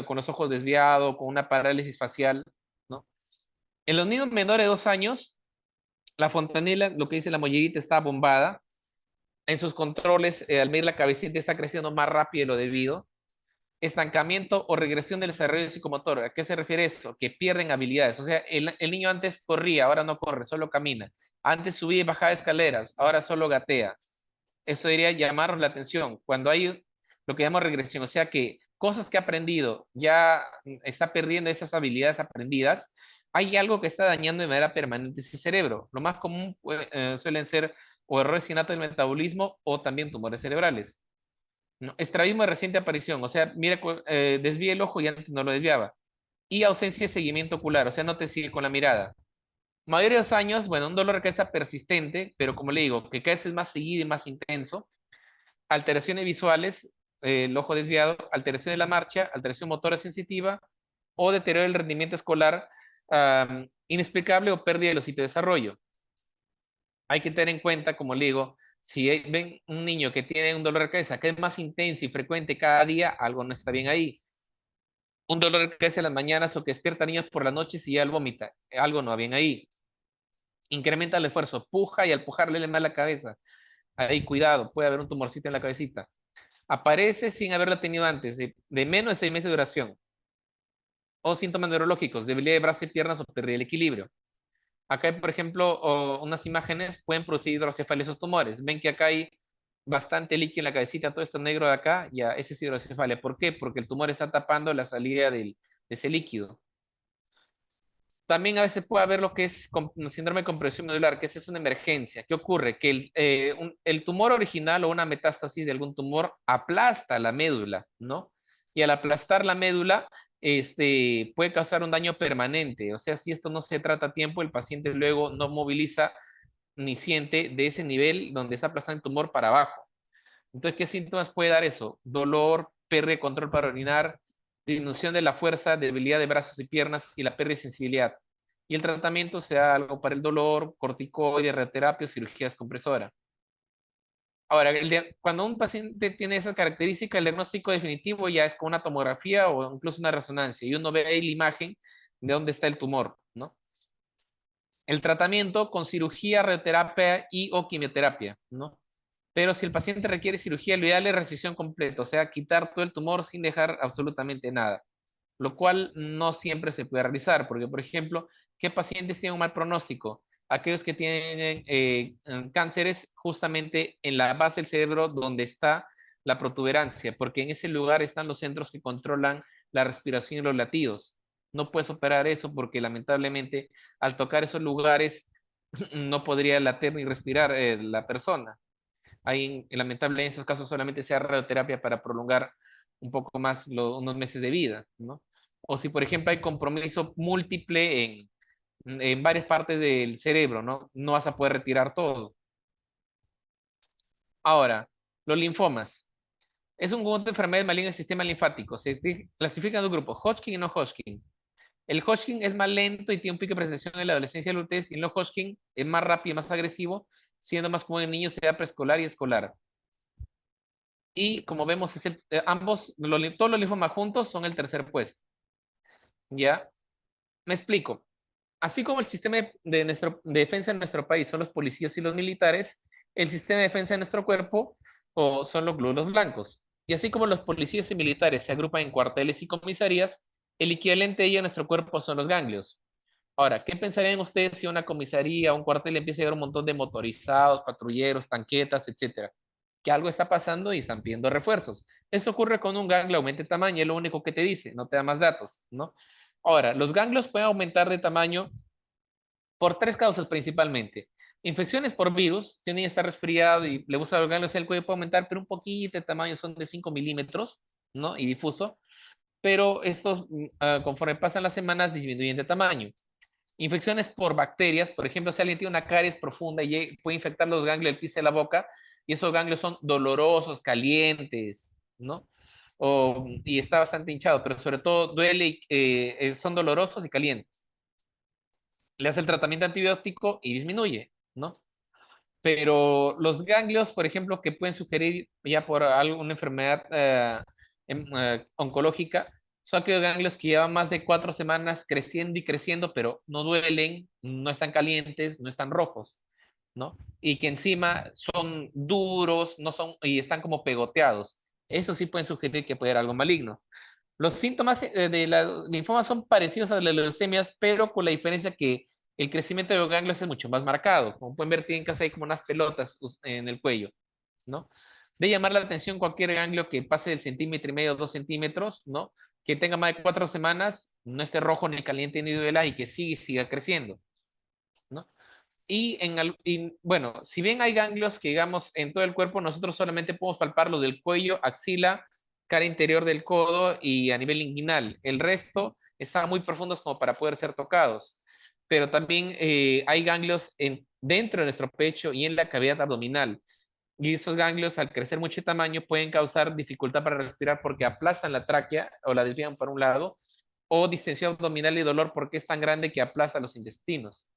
con los ojos desviados, con una parálisis facial, ¿no? En los niños menores de 2 años, la fontanela, lo que dice la mollerita, está bombada. En sus controles, al medir la cabecita, está creciendo más rápido de lo debido. Estancamiento o regresión del desarrollo psicomotor. ¿A qué se refiere eso? Que pierden habilidades. O sea, el niño antes corría, ahora no corre, solo camina. Antes subía y bajaba escaleras, ahora solo gatea. Eso debería llamarnos la atención. Cuando hay lo que llamamos regresión, o sea que cosas que ha aprendido ya está perdiendo esas habilidades aprendidas, hay algo que está dañando de manera permanente ese cerebro. Lo más común suelen ser o errores innatos del metabolismo o también tumores cerebrales. ¿No? Estrabismo de reciente aparición, o sea, mira, desvía el ojo y antes no lo desviaba. Y ausencia de seguimiento ocular, o sea, no te sigue con la mirada. Mayoría de los años, bueno, un dolor de cabeza persistente, pero como le digo, que cada vez es más seguido y más intenso. Alteraciones visuales, el ojo desviado, alteración de la marcha, alteración motora sensitiva o deterioro del rendimiento escolar inexplicable o pérdida del osito de desarrollo. Hay que tener en cuenta, como le digo, si ven un niño que tiene un dolor de cabeza que es más intenso y frecuente cada día, algo no está bien ahí. Un dolor de cabeza en las mañanas o que despierta a niños por las noches y ya él vomita, algo no va bien ahí. Incrementa el esfuerzo, puja y al pujarle le da la cabeza. Ahí, cuidado, puede haber un tumorcito en la cabecita. Aparece sin haberlo tenido antes, de menos de 6 meses de duración. O síntomas neurológicos, debilidad de brazos y piernas o pérdida del equilibrio. Acá hay, por ejemplo, unas imágenes, pueden producir hidrocefalia esos tumores. Ven que acá hay bastante líquido en la cabecita, todo esto negro de acá, ya ese es hidrocefalia. ¿Por qué? Porque el tumor está tapando la salida de ese líquido. También a veces puede haber lo que es síndrome de compresión medular, que esa es una emergencia. ¿Qué ocurre? Que el tumor original o una metástasis de algún tumor aplasta la médula, ¿no? Y al aplastar la médula, puede causar un daño permanente. O sea, si esto no se trata a tiempo, el paciente luego no moviliza ni siente de ese nivel donde está aplastando el tumor para abajo. Entonces, ¿qué síntomas puede dar eso? Dolor, pérdida de control para orinar, disminución de la fuerza, debilidad de brazos y piernas y la pérdida de sensibilidad. Y el tratamiento sea algo para el dolor, corticoide, radioterapia o cirugía descompresora. Ahora, cuando un paciente tiene esas características, el diagnóstico definitivo ya es con una tomografía o incluso una resonancia y uno ve ahí la imagen de dónde está el tumor, ¿no? El tratamiento con cirugía, radioterapia y o quimioterapia, ¿no? Pero si el paciente requiere cirugía, lo ideal es resección completa, o sea, quitar todo el tumor sin dejar absolutamente nada, lo cual no siempre se puede realizar, porque, por ejemplo, ¿qué pacientes tienen un mal pronóstico? Aquellos que tienen cánceres justamente en la base del cerebro donde está la protuberancia, porque en ese lugar están los centros que controlan la respiración y los latidos. No puedes operar eso porque lamentablemente al tocar esos lugares no podría latir ni respirar la persona. Hay, lamentable en esos casos solamente sea radioterapia para prolongar un poco más unos meses de vida, ¿no? O si, por ejemplo, hay compromiso múltiple en varias partes del cerebro, ¿no? No vas a poder retirar todo. Ahora, los linfomas. Es un conjunto de enfermedades malignas del sistema linfático. Se clasifican en dos grupos, Hodgkin y no Hodgkin. El Hodgkin es más lento y tiene un pico de presentación en la adolescencia y la adultez, y el no Hodgkin es más rápido y más agresivo, siendo más común en niños de edad preescolar y escolar. Y como vemos, todos los linfomas juntos son el tercer puesto. ¿Ya? Me explico. Así como el sistema de defensa de nuestro país son los policías y los militares, el sistema de defensa de nuestro cuerpo son los glóbulos blancos. Y así como los policías y militares se agrupan en cuarteles y comisarías, el equivalente de ello en nuestro cuerpo son los ganglios. Ahora, ¿qué pensarían ustedes si una comisaría o un cuartel empieza a ver un montón de motorizados, patrulleros, tanquetas, etcétera? Que algo está pasando y están pidiendo refuerzos. Eso ocurre con un ganglio, aumenta de tamaño, es lo único que te dice, no te da más datos, ¿no? Ahora, los ganglios pueden aumentar de tamaño por tres causas principalmente. Infecciones por virus, si un niño está resfriado y le gusta los ganglios, el cuello puede aumentar, pero un poquito de tamaño, son de 5 milímetros, ¿no? Y difuso, pero estos, conforme pasan las semanas, disminuyen de tamaño. Infecciones por bacterias, por ejemplo, si alguien tiene una caries profunda y puede infectar los ganglios del piso de la boca, y esos ganglios son dolorosos, calientes, ¿no? Y está bastante hinchado, pero sobre todo duele y son dolorosos y calientes. Le hace el tratamiento antibiótico y disminuye, ¿no? Pero los ganglios, por ejemplo, que pueden sugerir ya por alguna enfermedad oncológica, son aquellos ganglios que llevan más de 4 semanas creciendo y creciendo, pero no duelen, no están calientes, no están rojos, ¿no? Y que encima son duros, no son, y están como pegoteados. Eso sí pueden sugerir que puede haber algo maligno. Los síntomas de la linfoma son parecidos a las leucemias, pero con la diferencia que el crecimiento de los ganglios es mucho más marcado. Como pueden ver, tienen casi ahí como unas pelotas en el cuello, ¿no? De llamar la atención cualquier ganglio que pase del centímetro y medio, 2 centímetros, ¿no? Que tenga más de 4 semanas, no esté rojo, ni caliente, ni duela, y que siga creciendo, ¿no? Bueno, si bien hay ganglios que, digamos, en todo el cuerpo, nosotros solamente podemos palparlo del cuello, axila, cara interior del codo y a nivel inguinal. El resto están muy profundos como para poder ser tocados. Pero también hay ganglios dentro de nuestro pecho y en la cavidad abdominal. Y esos ganglios, al crecer mucho de tamaño, pueden causar dificultad para respirar porque aplastan la tráquea o la desvían por un lado, o distensión abdominal y dolor porque es tan grande que aplasta los intestinos,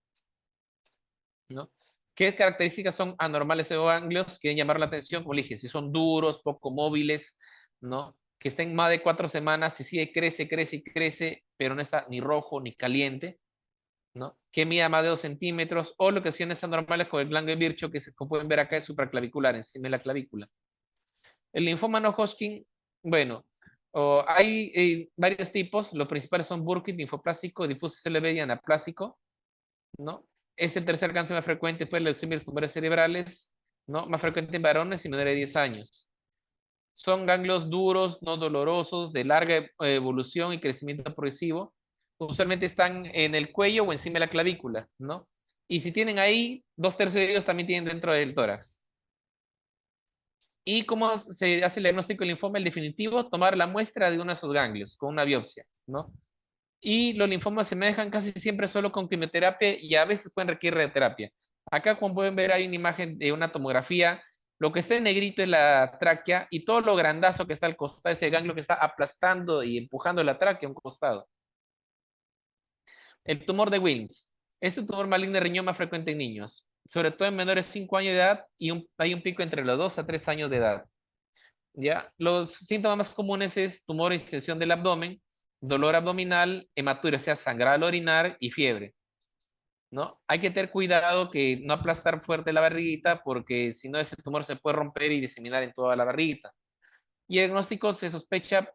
¿no? ¿Qué características son anormales de ganglios? Quieren llamar la atención, como le dije, si son duros, poco móviles, ¿no? Que estén más de 4 semanas, si sigue, crece, crece y crece, pero no está ni rojo ni caliente, ¿no? Que mida más de 2 centímetros, o locaciones anormales como el ganglio de Virchow, que como pueden ver acá es supraclavicular, encima de la clavícula. El linfoma no Hodgkin, bueno, hay varios tipos, los principales son Burkitt, linfoplásico, difuso CLV y anaplásico, ¿no? Es el tercer cáncer más frecuente después de leucemia y los tumores cerebrales, ¿no? Más frecuente en varones y menores de 10 años. Son ganglios duros, no dolorosos, de larga evolución y crecimiento progresivo. Usualmente están en el cuello o encima de la clavícula, ¿no? Y si tienen ahí, 2/3 de ellos también tienen dentro del tórax. ¿Y cómo se hace el diagnóstico del linfoma? El definitivo, tomar la muestra de uno de esos ganglios con una biopsia, ¿no? Y los linfomas se manejan casi siempre solo con quimioterapia y a veces pueden requerir radioterapia. Acá, como pueden ver, hay una imagen de una tomografía. Lo que está en negrito es la tráquea y todo lo grandazo que está al costado, ese ganglio que está aplastando y empujando la tráquea a un costado. El tumor de Wilms. Es un tumor maligno de riñón más frecuente en niños, sobre todo en menores de 5 años de edad y hay un pico entre los 2 a 3 años de edad. ¿Ya? Los síntomas más comunes es tumor e extensión del abdomen, dolor abdominal, hematuria, o sea, sangrar al orinar y fiebre, ¿no? Hay que tener cuidado que no aplastar fuerte la barriguita porque si no ese tumor se puede romper y diseminar en toda la barriguita. Y el diagnóstico se sospecha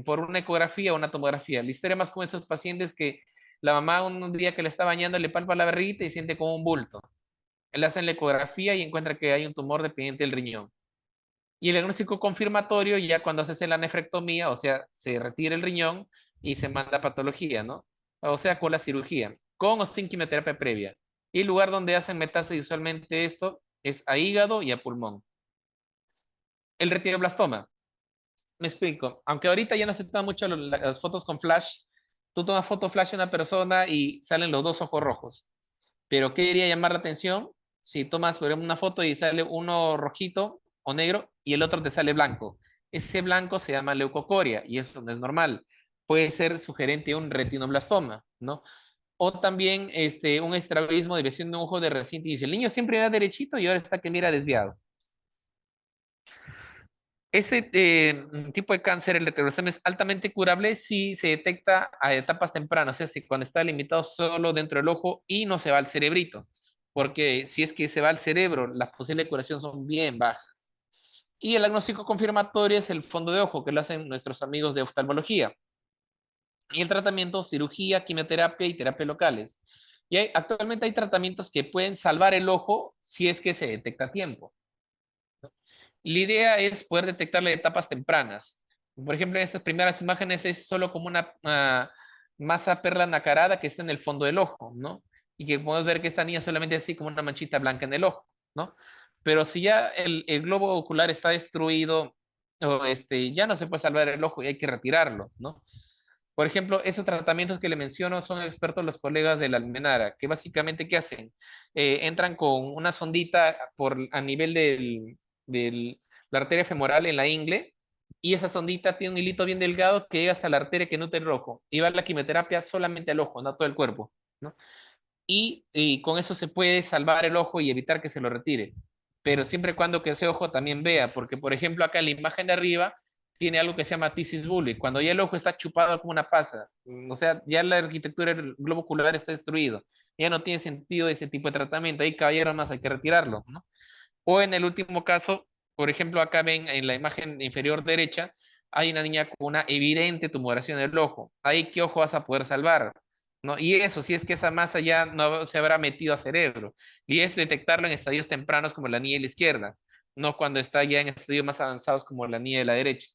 por una ecografía o una tomografía. La historia más común de estos pacientes es que la mamá un día que le está bañando le palpa la barriguita y siente como un bulto. Le hacen la ecografía y encuentra que hay un tumor dependiente del riñón. Y el diagnóstico confirmatorio ya cuando se hace la nefrectomía, o sea, se retira el riñón y se manda a patología, ¿no? O sea, con la cirugía, con o sin quimioterapia previa. Y el lugar donde hacen metástasis usualmente esto es a hígado y a pulmón. El retinoblastoma. Me explico. Aunque ahorita ya no se toman mucho las fotos con flash, tú tomas foto flash de una persona y salen los dos ojos rojos. Pero ¿qué debería llamar la atención? Si tomas por ejemplo, una foto y sale uno rojito o negro y el otro te sale blanco. Ese blanco se llama leucocoria y eso no es normal. Puede ser sugerente a un retinoblastoma, ¿no? O también un estrabismo, desviación de un ojo de reciente. Y dice, el niño siempre era derechito y ahora está que mira desviado. Este tipo de cáncer, el heteroblastoma, es altamente curable si se detecta a etapas tempranas, o sea, si cuando está limitado solo dentro del ojo y no se va al cerebrito, porque si es que se va al cerebro, las posibilidades de curación son bien bajas. Y el diagnóstico confirmatorio es el fondo de ojo, que lo hacen nuestros amigos de oftalmología. Y el tratamiento, cirugía, quimioterapia y terapia locales. Y actualmente hay tratamientos que pueden salvar el ojo si es que se detecta a tiempo. La idea es poder detectarle etapas tempranas. Por ejemplo, en estas primeras imágenes es solo como una masa perla nacarada que está en el fondo del ojo, ¿no? Y que podemos ver que esta niña solamente así como una manchita blanca en el ojo, ¿no? Pero si ya el globo ocular está destruido, o ya no se puede salvar el ojo y hay que retirarlo, ¿no? Por ejemplo, esos tratamientos que le menciono son expertos los colegas de la Almenara, que básicamente, ¿qué hacen? Entran con una sondita a nivel de la arteria femoral en la ingle, y esa sondita tiene un hilito bien delgado que llega hasta la arteria que nutre el ojo, y va la quimioterapia solamente al ojo, no a todo el cuerpo, ¿no? Y con eso se puede salvar el ojo y evitar que se lo retire. Pero siempre y cuando que ese ojo también vea, porque por ejemplo acá en la imagen de arriba tiene algo que se llama tisis bulli, cuando ya el ojo está chupado como una pasa, o sea, ya la arquitectura del globo ocular está destruido, ya no tiene sentido ese tipo de tratamiento, ahí caballero más hay que retirarlo, ¿no? O en el último caso, por ejemplo, acá ven en la imagen inferior derecha, hay una niña con una evidente tumoración en el ojo. Ahí, ¿qué ojo vas a poder salvar? ¿No? Y eso, si es que esa masa ya no se habrá metido a cerebro. Y es detectarlo en estadios tempranos como la niña de la izquierda, no cuando está ya en estadios más avanzados como la niña de la derecha.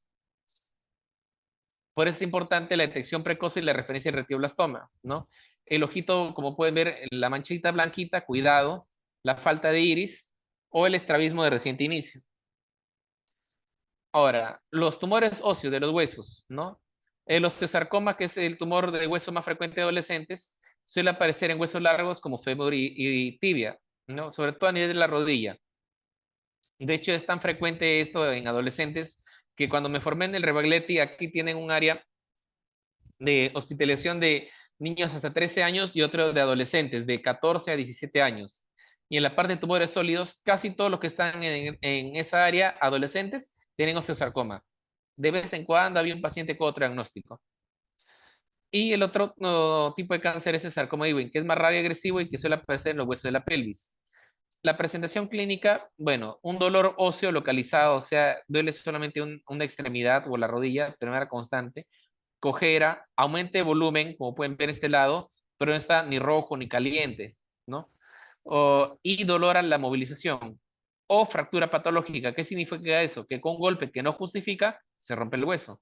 Por eso es importante la detección precoz y la referencia al retinoblastoma, ¿no? el ojito, como pueden ver, la manchita blanquita, cuidado, la falta de iris o el estrabismo de reciente inicio. Ahora, los tumores óseos de los huesos, ¿no? El osteosarcoma, que es el tumor de hueso más frecuente de adolescentes, suele aparecer en huesos largos como fémur y tibia, ¿no? Sobre todo a nivel de la rodilla. De hecho, es tan frecuente esto en adolescentes que cuando me formé en el Rebagleti, aquí tienen un área de hospitalización de niños hasta 13 años y otro de adolescentes de 14 a 17 años. Y en la parte de tumores sólidos, casi todos los que están en esa área, adolescentes, tienen osteosarcoma. De vez en cuando había un paciente con otro diagnóstico. Y el otro tipo de cáncer es el sarcoma de Ewing, que es más radioagresivo y que suele aparecer en los huesos de la pelvis. La presentación clínica, bueno, un dolor óseo localizado, o sea, duele solamente una extremidad o la rodilla de manera constante, cojera, aumente de volumen, como pueden ver este lado, pero no está ni rojo ni caliente, ¿no? Y dolor a la movilización. O fractura patológica. ¿Qué significa eso? Que con un golpe que no justifica, se rompe el hueso.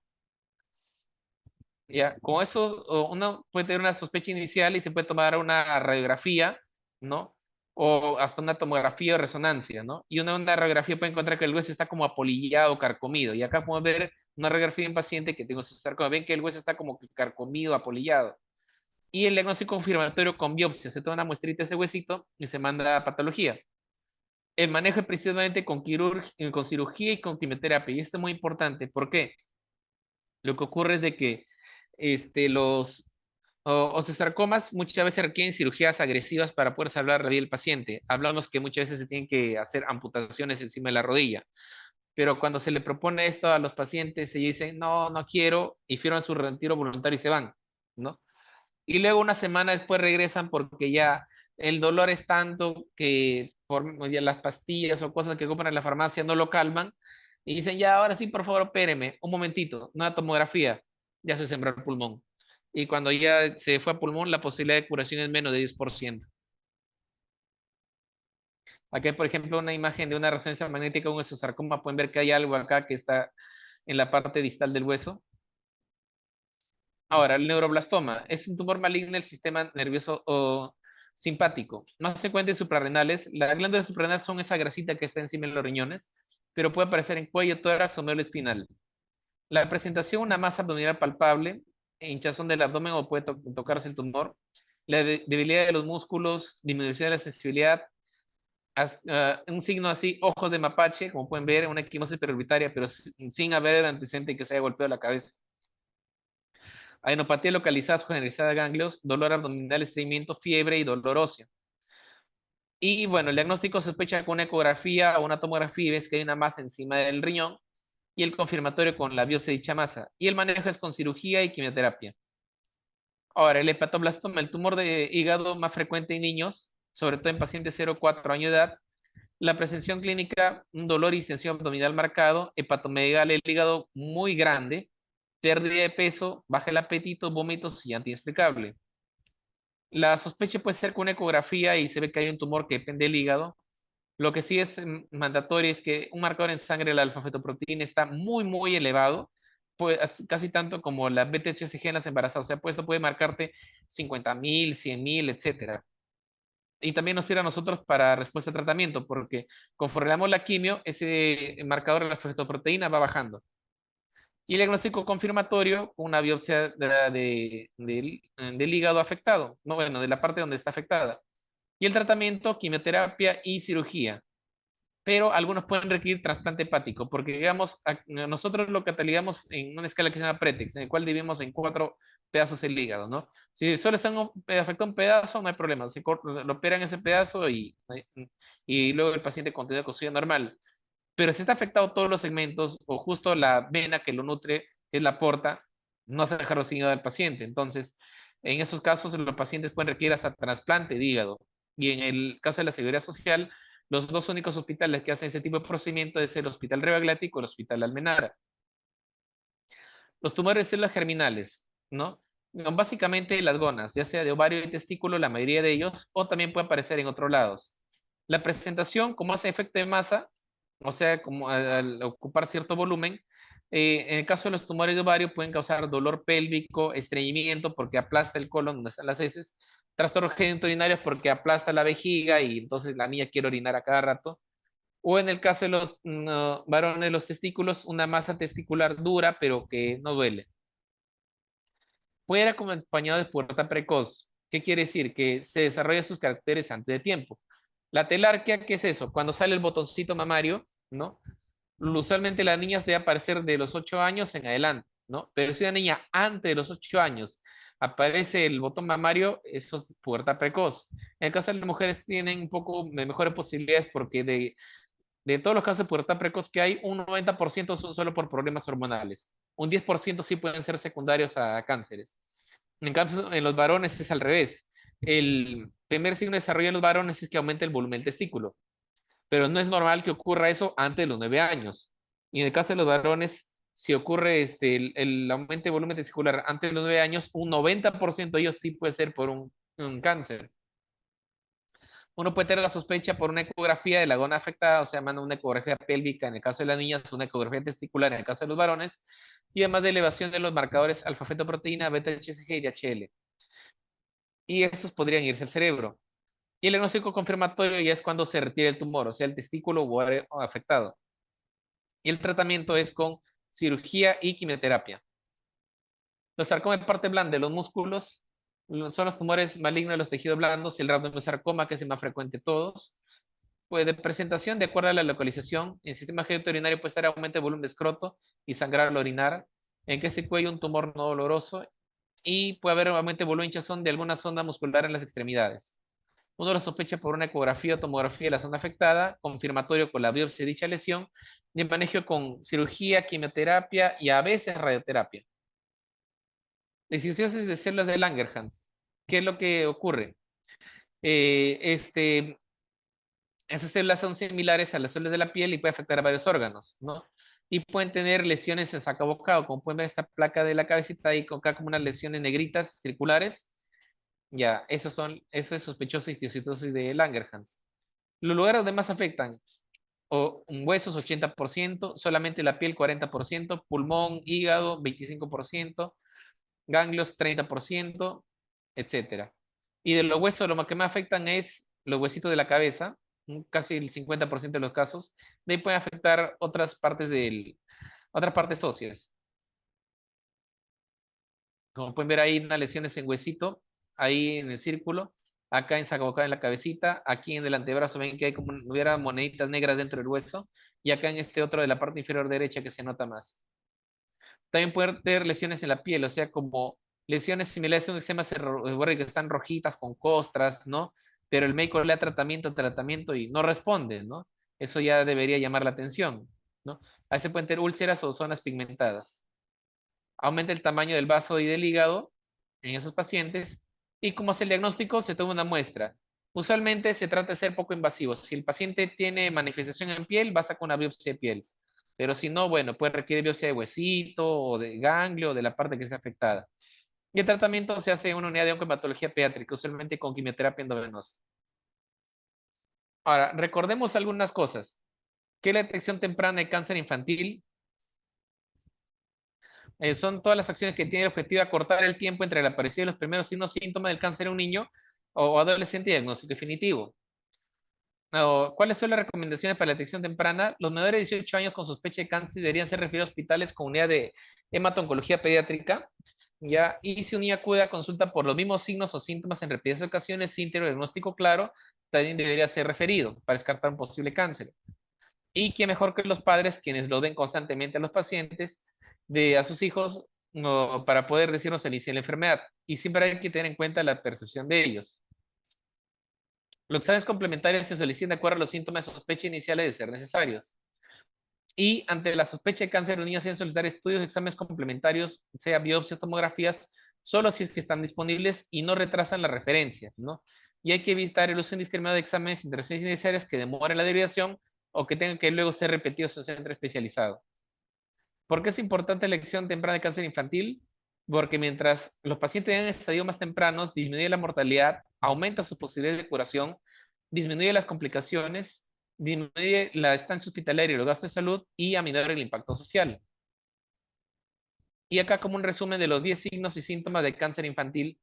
Ya, con eso uno puede tener una sospecha inicial y se puede tomar una radiografía, ¿no? O hasta una tomografía o resonancia, ¿no? Y una radiografía puede encontrar que el hueso está como apolillado, carcomido. Y acá podemos ver una radiografía en paciente que tengo sarcoma. Ven que el hueso está como que carcomido, apolillado. Y el diagnóstico confirmatorio con biopsia. Se toma una muestrita de ese huesito y se manda a patología. El manejo es principalmente con cirugía y con quimioterapia. Y esto es muy importante. ¿Por qué? Lo que ocurre es de que los osteosarcomas muchas veces requieren cirugías agresivas para poder salvar la vida del paciente. Hablamos que muchas veces se tienen que hacer amputaciones encima de la rodilla, pero cuando se le propone esto a los pacientes, ellos dicen, no, no quiero, y firman su retiro voluntario y se van, ¿no? Y luego una semana después regresan porque ya el dolor es tanto que por ya las pastillas o cosas que compran en la farmacia no lo calman, y dicen, ya, ahora sí, por favor, opéreme, un momentito, una tomografía, ya se sembró el pulmón. Y cuando ya se fue a pulmón, la posibilidad de curación es menos de 10%. Aquí hay, por ejemplo, una imagen de una resonancia magnética de un osteosarcoma. Pueden ver que hay algo acá que está en la parte distal del hueso. Ahora, el neuroblastoma es un tumor maligno del sistema nervioso o simpático. Más frecuente en suprarrenales. Las glándulas suprarrenales son esa grasita que está encima de los riñones, pero puede aparecer en cuello, tórax o médula espinal. La presentación, una masa abdominal palpable, hinchazón del abdomen o puede tocarse el tumor. La debilidad de los músculos, disminución de la sensibilidad, un signo así, ojos de mapache, como pueden ver, una equimosis perorbitaria, pero sin haber el antecedente que se haya golpeado la cabeza. Adenopatía localizada generalizada de ganglios, dolor abdominal, estreñimiento, fiebre y dolor óseo. Y bueno, el diagnóstico se sospecha con una ecografía o una tomografía y ves que hay una masa encima del riñón y el confirmatorio con la biopsia de dicha masa. Y el manejo es con cirugía y quimioterapia. Ahora, el hepatoblastoma, el tumor de hígado más frecuente en niños, sobre todo en pacientes 0 a 4 años de edad. La presentación clínica, un dolor y distensión abdominal marcado, hepatomegalia del hígado muy grande, pérdida de peso, baja el apetito, vómitos y inexplicable. La sospecha puede ser con una ecografía y se ve que hay un tumor que depende del hígado. Lo que sí es mandatorio es que un marcador en sangre, la alfa-fetoproteína, está muy, muy elevado, pues, casi tanto como la BTHCG en las embarazadas. O sea, pues esto puede marcarte 50.000, 100.000, etcétera. Y también nos sirve a nosotros para respuesta a tratamiento, porque conforme le damos la quimio, ese marcador de la fetoproteína va bajando. Y el diagnóstico confirmatorio, una biopsia del hígado afectado, no, bueno, de la parte donde está afectada. Y el tratamiento, quimioterapia y cirugía. Pero algunos pueden requerir trasplante hepático, porque digamos, nosotros lo catalogamos en una escala que se llama Pretex, en el cual dividimos en 4 pedazos el hígado, ¿no? Si solo están afectado un pedazo, no hay problema, lo operan ese pedazo y luego el paciente continúa con su vida normal. Pero si está afectado todos los segmentos o justo la vena que lo nutre, que es la porta, no se deja sin hígado del paciente. Entonces, en esos casos, los pacientes pueden requerir hasta trasplante de hígado. Y en el caso de la Seguridad Social, los dos únicos hospitales que hacen ese tipo de procedimiento es el Hospital Rebagliati o el Hospital Almenara. Los tumores de células germinales, ¿no? Son básicamente las gonas, ya sea de ovario y testículo, la mayoría de ellos, o también puede aparecer en otros lados. La presentación, como hace efecto de masa, o sea, como al ocupar cierto volumen, en el caso de los tumores de ovario pueden causar dolor pélvico, estreñimiento, porque aplasta el colon donde están las heces, trastornos genitourinarios porque aplasta la vejiga y entonces la niña quiere orinar a cada rato. O en el caso de los varones, los testículos, una masa testicular dura pero que no duele. Puede ir acompañado de pubertad precoz. ¿Qué quiere decir? Que se desarrolla sus caracteres antes de tiempo. La telarquía, ¿qué es eso? Cuando sale el botoncito mamario, ¿no? Usualmente las niñas deben aparecer de los 8 años en adelante, ¿no? Pero si una niña antes de los 8 años aparece el botón mamario, eso es pubertad precoz. En el caso de las mujeres tienen un poco de mejores posibilidades porque de todos los casos de pubertad precoz que hay, un 90% son solo por problemas hormonales. Un 10% sí pueden ser secundarios a cánceres. En cambio, en los varones es al revés. El primer signo de desarrollo de los varones es que aumenta el volumen del testículo, pero no es normal que ocurra eso antes de los 9 años. Y en el caso de los varones, si ocurre el aumento de volumen testicular antes de los 9 años, un 90% de ellos sí puede ser por un cáncer. Uno puede tener la sospecha por una ecografía de la gona afectada, o sea, manda una ecografía pélvica en el caso de las niñas, una ecografía testicular en el caso de los varones, y además de elevación de los marcadores alfa-fetoproteína, beta-HCG y DHL. Y estos podrían irse al cerebro. Y el diagnóstico confirmatorio ya es cuando se retira el tumor, o sea, el testículo o área afectado. Y el tratamiento es con cirugía y quimioterapia. Los sarcomas de parte blanda de los músculos son los tumores malignos de los tejidos blandos, el rhabdomyosarcoma, que es el más frecuente de todos. Pues de presentación, de acuerdo a la localización, el sistema genitourinario puede estar aumento de volumen de escroto y sangrar al orinar, en que se cuello un tumor no doloroso y puede haber aumento de volumen hinchazón de alguna zona muscular en las extremidades. Uno lo sospecha por una ecografía o tomografía de la zona afectada, confirmatorio con la biopsia de dicha lesión, y el manejo con cirugía, quimioterapia y a veces radioterapia. Disociaciones de células de Langerhans. ¿Qué es lo que ocurre? Eh, este, Esas células son similares a las células de la piel y puede afectar a varios órganos, ¿no? Y pueden tener lesiones en sacabocado, como pueden ver esta placa de la cabecita ahí, con acá como unas lesiones negritas circulares. Ya, eso es sospechoso histiocytosis de Langerhans. Los lugares donde más afectan, o huesos 80%, solamente la piel 40%, pulmón, hígado 25%, ganglios 30%, etcétera. Y de los huesos, lo que más afectan es los huesitos de la cabeza, casi el 50% de los casos. De ahí pueden afectar otras partes óseas. Como pueden ver ahí, unas lesiones en huesito, ahí en el círculo, acá en sacabocada en la cabecita, aquí en el antebrazo ven que hay como hubiera moneditas negras dentro del hueso, y acá en este otro de la parte inferior derecha que se nota más. También pueden tener lesiones en la piel, o sea, como lesiones similares a un eczema seborreico que están rojitas con costras, ¿no? Pero el médico le da tratamiento y no responde, ¿no? Eso ya debería llamar la atención, ¿no? A veces pueden tener úlceras o zonas pigmentadas. Aumenta el tamaño del vaso y del hígado en esos pacientes. Y como es el diagnóstico, se toma una muestra. Usualmente se trata de ser poco invasivo. Si el paciente tiene manifestación en piel, basta con una biopsia de piel. Pero si no, bueno, puede requerir biopsia de huesito o de ganglio o de la parte que está afectada. Y el tratamiento se hace en una unidad de oncohematología pediátrica, usualmente con quimioterapia endovenosa. Ahora, recordemos algunas cosas. Que la detección temprana de cáncer infantil son todas las acciones que tienen el objetivo de acortar el tiempo entre la aparición de los primeros signos y síntomas del cáncer en un niño o adolescente y diagnóstico definitivo. ¿Cuáles son las recomendaciones para la detección temprana? Los menores de 18 años con sospecha de cáncer deberían ser referidos a hospitales con unidad de hemato-oncología pediátrica, ¿ya? Y si un niño acude a consulta por los mismos signos o síntomas en repetidas ocasiones sin tener un diagnóstico claro, también debería ser referido para descartar un posible cáncer. Y qué mejor que los padres, quienes lo ven constantemente a los pacientes, a sus hijos, no, para poder decirnos el inicio de la enfermedad. Y siempre hay que tener en cuenta la percepción de ellos. Los exámenes complementarios se solicitan de acuerdo a los síntomas de sospecha iniciales de ser necesarios. Y ante la sospecha de cáncer, los niños deben solicitar estudios, exámenes complementarios, sea biopsias, tomografías, solo si es que están disponibles y no retrasan la referencia, ¿no? Y hay que evitar el uso indiscriminado de exámenes intervenciones innecesarias que demoren la derivación o que tengan que luego ser repetidos en un centro especializado. ¿Por qué es importante la elección temprana de cáncer infantil? Porque mientras los pacientes en estadios más tempranos, disminuye la mortalidad, aumenta sus posibilidades de curación, disminuye las complicaciones, disminuye la estancia hospitalaria y los gastos de salud y aminora el impacto social. Y acá como un resumen de los 10 signos y síntomas de cáncer infantil,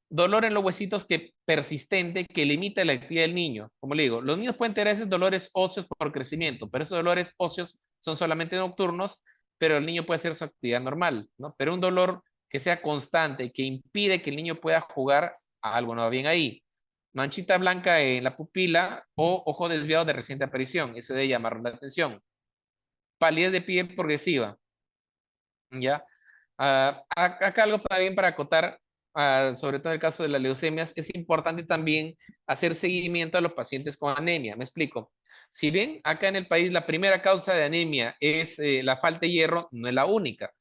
Dolor en los huesitos que persistente que limita la actividad del niño. Como le digo, los niños pueden tener esos dolores óseos por crecimiento, pero esos dolores óseos son solamente nocturnos, pero el niño puede hacer su actividad normal, ¿no? Pero un dolor que sea constante, que impide que el niño pueda jugar, algo no va bien ahí. Manchita blanca en la pupila o ojo desviado de reciente aparición, ese debe llamar la atención. Palidez de piel progresiva, ¿ya? Acá algo también para acotar, sobre todo en el caso de las leucemias, es importante también hacer seguimiento a los pacientes con anemia. Me explico. Si bien acá en el país la primera causa de anemia es la falta de hierro, no es la única.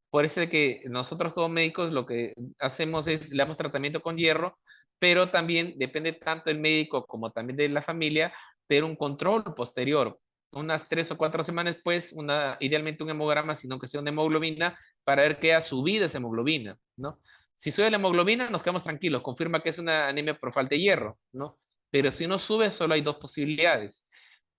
Por eso es que nosotros como médicos lo que hacemos es, le damos tratamiento con hierro, pero también depende tanto del médico como también de la familia, tener un control posterior. Unas 3 o 4 semanas después, idealmente un hemograma, sino que sea una hemoglobina, para ver qué ha subido esa hemoglobina, ¿no? Si sube la hemoglobina, nos quedamos tranquilos, confirma que es una anemia por falta de hierro, ¿no? Pero si no sube, solo hay dos posibilidades.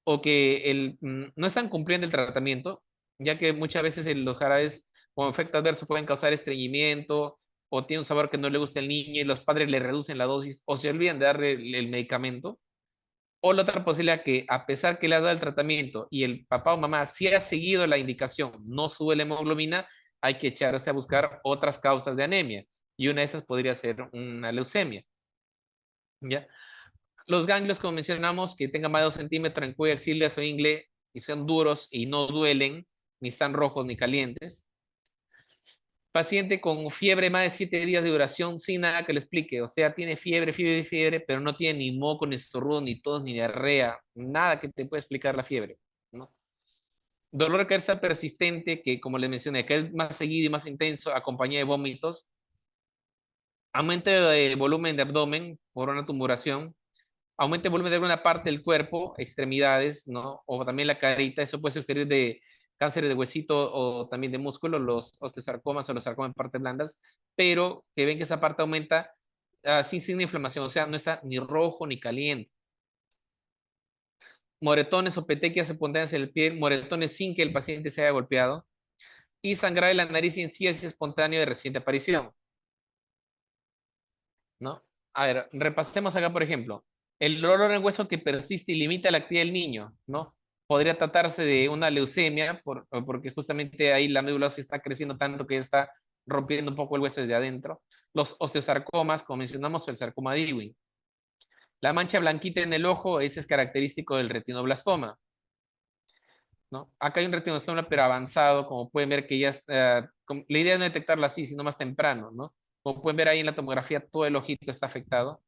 O que no están cumpliendo el tratamiento, ya que muchas veces los jarabes con efecto adverso pueden causar estreñimiento o tiene un sabor que no le gusta al niño y los padres le reducen la dosis o se olvidan de darle el medicamento. O la otra posibilidad que a pesar que le ha dado el tratamiento y el papá o mamá sí ha seguido la indicación, no sube la hemoglobina, hay que echarse a buscar otras causas de anemia. Y una de esas podría ser una leucemia. ¿Ya? Los ganglios, como mencionamos, que tengan más de 2 centímetros en cuello, axilas o ingle y son duros y no duelen, ni están rojos ni calientes. Paciente con fiebre más de 7 días de duración sin nada que le explique. O sea, tiene fiebre, fiebre, fiebre, pero no tiene ni moco, ni estornudo, ni tos, ni diarrea. Nada que te pueda explicar la fiebre, ¿no? Dolor de cabeza persistente, que como le mencioné, que es más seguido y más intenso, acompañado de vómitos. Aumento de volumen de abdomen por una tumoración. Aumento de volumen de alguna parte del cuerpo, extremidades, ¿no? O también la carita. Eso puede sugerir de cáncer de huesito o también de músculo, los osteosarcomas o los sarcomas en partes blandas, pero que ven que esa parte aumenta sin inflamación, o sea, no está ni rojo ni caliente. Moretones o petequias espontáneas en el pie, moretones sin que el paciente se haya golpeado, y sangrar de la nariz y encías espontáneo de reciente aparición, ¿no? A ver, repasemos acá, por ejemplo, el dolor en el hueso que persiste y limita la actividad del niño, ¿no? Podría tratarse de una leucemia, porque justamente ahí la médula ósea está creciendo tanto que está rompiendo un poco el hueso desde adentro. Los osteosarcomas, como mencionamos, el sarcoma de Ewing. La mancha blanquita en el ojo, ese es característico del retinoblastoma, ¿no? Acá hay un retinoblastoma pero avanzado, como pueden ver que ya está, la idea no es detectarlo así, sino más temprano, ¿no? Como pueden ver ahí en la tomografía, todo el ojito está afectado.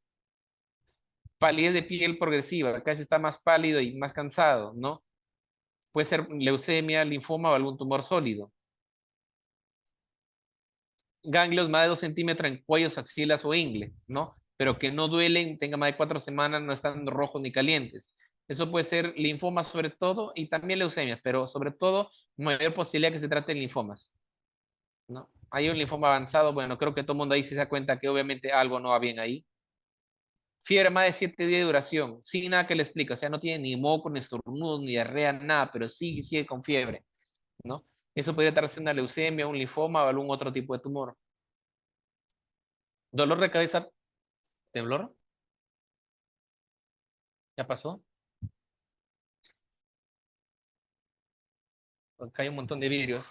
Palidez de piel progresiva, acá se está más pálido y más cansado, ¿no? Puede ser leucemia, linfoma o algún tumor sólido. Ganglios más de 2 centímetros en cuellos, axilas o ingle, ¿no? Pero que no duelen, tengan más de 4 semanas, no están rojos ni calientes. Eso puede ser linfoma sobre todo y también leucemias, pero sobre todo mayor posibilidad que se trate de linfomas, ¿no? Hay un linfoma avanzado, bueno, creo que todo el mundo ahí se da cuenta que obviamente algo no va bien ahí. Fiebre más de 7 días de duración, sin nada que le explique, o sea, no tiene ni moco, ni estornudos, ni diarrea, nada, pero sigue con fiebre, ¿no? Eso podría tratarse una leucemia, un linfoma o algún otro tipo de tumor. Dolor de cabeza, temblor, ¿ya pasó? Acá hay un montón de vidrios.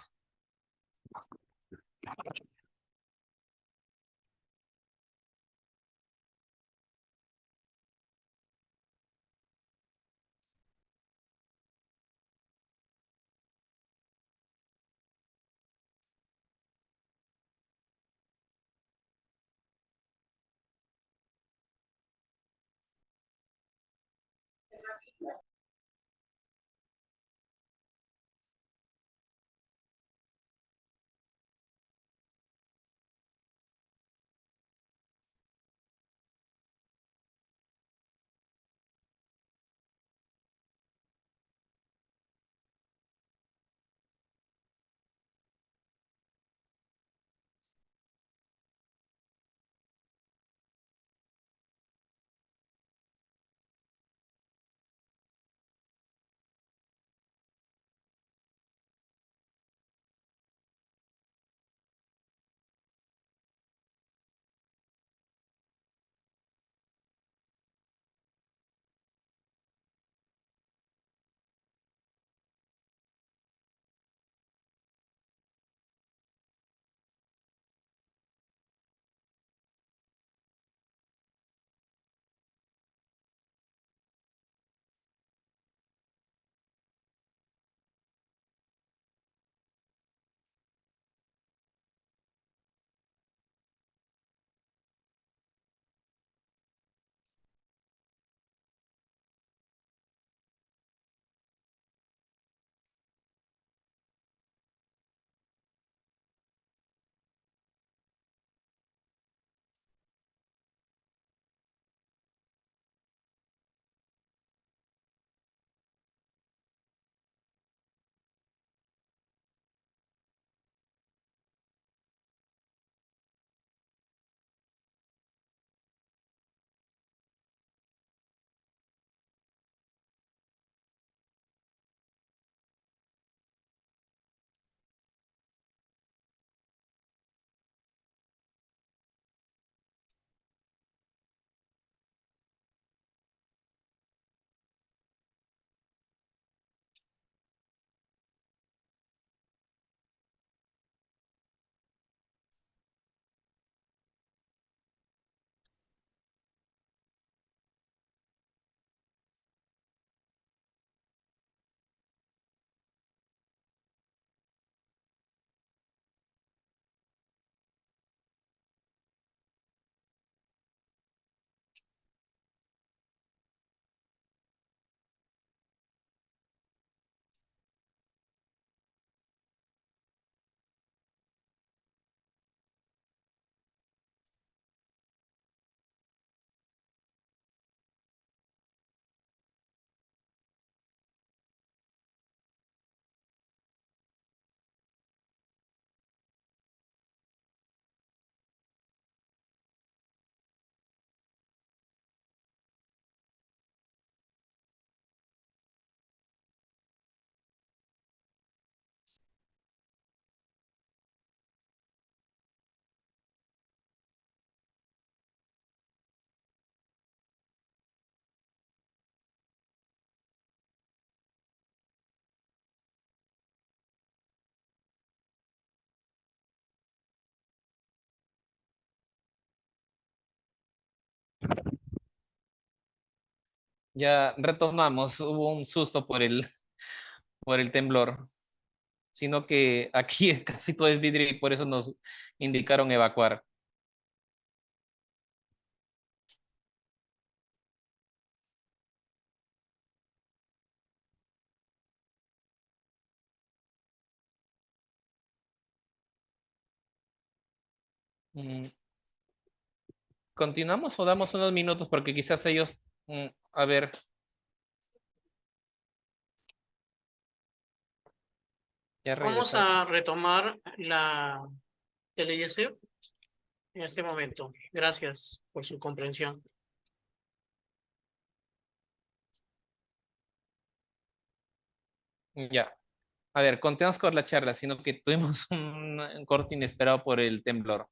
Ya retomamos, hubo un susto por el temblor, sino que aquí casi todo es vidrio y por eso nos indicaron evacuar. Mm, ¿Continuamos o damos unos minutos? Porque quizás ellos, a ver, ya Vamos regresaron. a retomar la TLS en este momento. Gracias por su comprensión. Ya. A ver, continuamos con la charla, sino que tuvimos un corte inesperado por el temblor.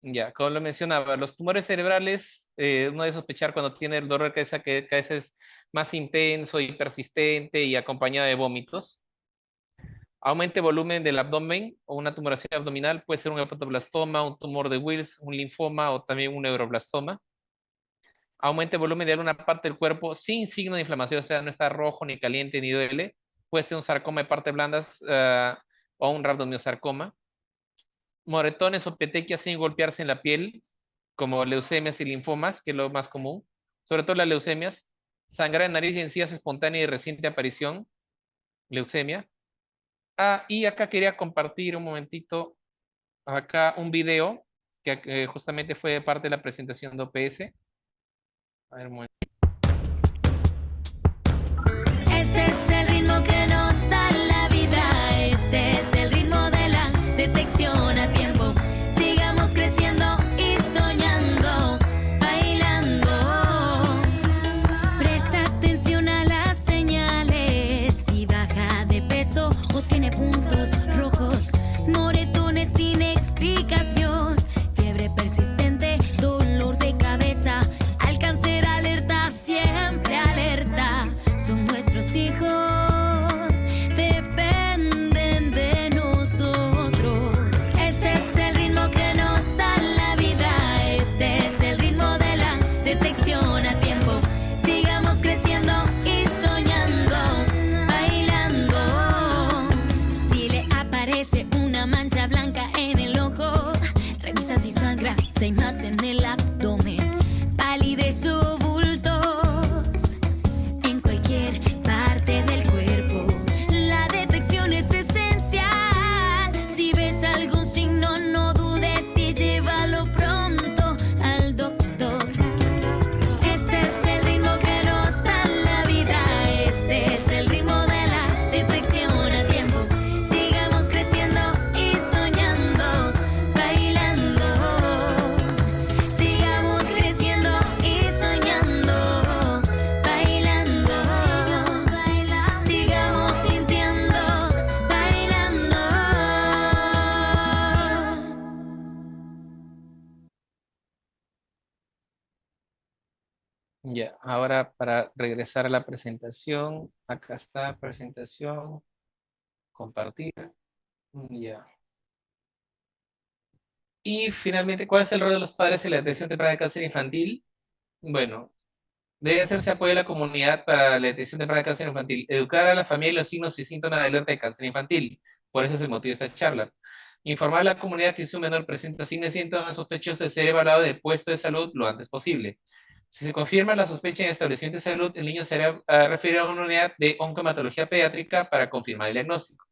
Ya, como lo mencionaba, los tumores cerebrales, uno debe sospechar cuando tiene el dolor de cabeza que a veces es más intenso y persistente y acompañado de vómitos. Aumente volumen del abdomen o una tumoración abdominal, puede ser un hepatoblastoma, un tumor de Wills, un linfoma o también un neuroblastoma. Aumente volumen de alguna parte del cuerpo sin signo de inflamación, o sea, no está rojo, ni caliente, ni duele. Puede ser un sarcoma de partes blandas o un rabdomiosarcoma. Moretones o petequias sin golpearse en la piel, como leucemias y linfomas, que es lo más común. Sobre todo las leucemias. Sangrar en nariz y encías espontánea y reciente aparición, leucemia. Y acá quería compartir un momentito, acá un video que justamente fue parte de la presentación de OPS. A ver, un momento. Este es el ritmo que nos da la vida, este es el ritmo de la detección a tiempo. Sigamos creciendo y soñando, bailando. Presta atención a las señales, si baja de peso o tiene puntos rojos, moretones sin explicación, fiebre persistente, dolor de cabeza, al cáncer alerta, siempre alerta. Son nuestros hijos, dependen de nosotros. Este es el ritmo que nos da la vida, este es el ritmo de la detección a tiempo. Sigamos creciendo y soñando, bailando. Si le aparece una mancha blanca en el ojo, revisa si sangra, si hay más en el abdomen, palidez o bultos en cualquier parte del cuerpo. La detección es esencial. Si ves algún signo, no dudes y llévalo pronto al doctor. Este es el ritmo que nos da la vida, este es el ritmo de la detección a tiempo. Sigamos creciendo y soñando, bailando. Sigamos creciendo y soñando, bailando. Sigamos sintiendo, bailando. Ya, ahora para regresar a la presentación, acá está presentación, compartir. Ya. Y finalmente, ¿cuál es el rol de los padres en la detección temprana de cáncer infantil? Bueno, debe hacerse apoyo a la comunidad para la detección temprana de cáncer infantil. Educar a la familia y los signos y síntomas de alerta de cáncer infantil. Por eso es el motivo de esta charla. Informar a la comunidad que si un menor presenta signos y síntomas sospechosos de ser evaluado del puesto de salud lo antes posible. Si se confirma la sospecha en el establecimiento de salud, el niño será referido a una unidad de oncohematología pediátrica para confirmar el diagnóstico.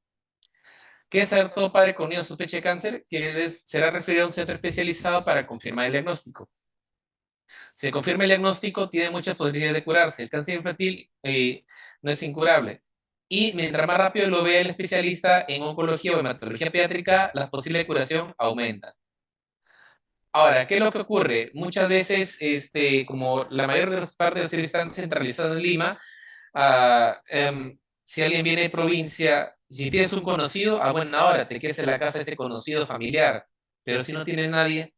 ¿Qué es saber todo padre con niño sospecha de cáncer? Que será referido a un centro especializado para confirmar el diagnóstico. Si se confirma el diagnóstico, tiene muchas posibilidades de curarse. El cáncer infantil no es incurable. Y mientras más rápido lo vea el especialista en oncología o hematología pediátrica, la posible curación aumenta. Ahora, ¿qué es lo que ocurre? Muchas veces, como la mayor de las partes de los servicios están centralizados en Lima, si alguien viene de provincia, si tienes un conocido, a buena hora te quedas en la casa de ese conocido familiar. Pero si no tienes nadie,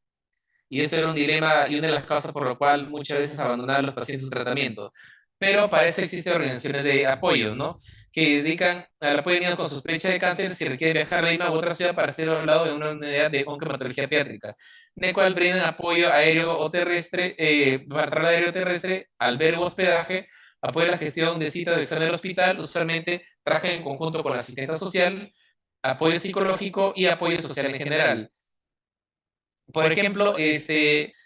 y eso era un dilema y una de las causas por lo cual muchas veces abandonaban los pacientes su tratamiento. Pero para eso existen organizaciones de apoyo, ¿no? que dedican al apoyo de niños con sospecha de cáncer si requiere viajar a Lima u otra ciudad para ser hablado de una unidad de oncohematología pediátrica, en el cual brindan apoyo aéreo o terrestre, para traslado aéreo o terrestre, albergue o hospedaje, apoyo a la gestión de citas de examen del hospital, usualmente trabajan en conjunto con la asistente social, apoyo psicológico y apoyo social en general. Por ejemplo,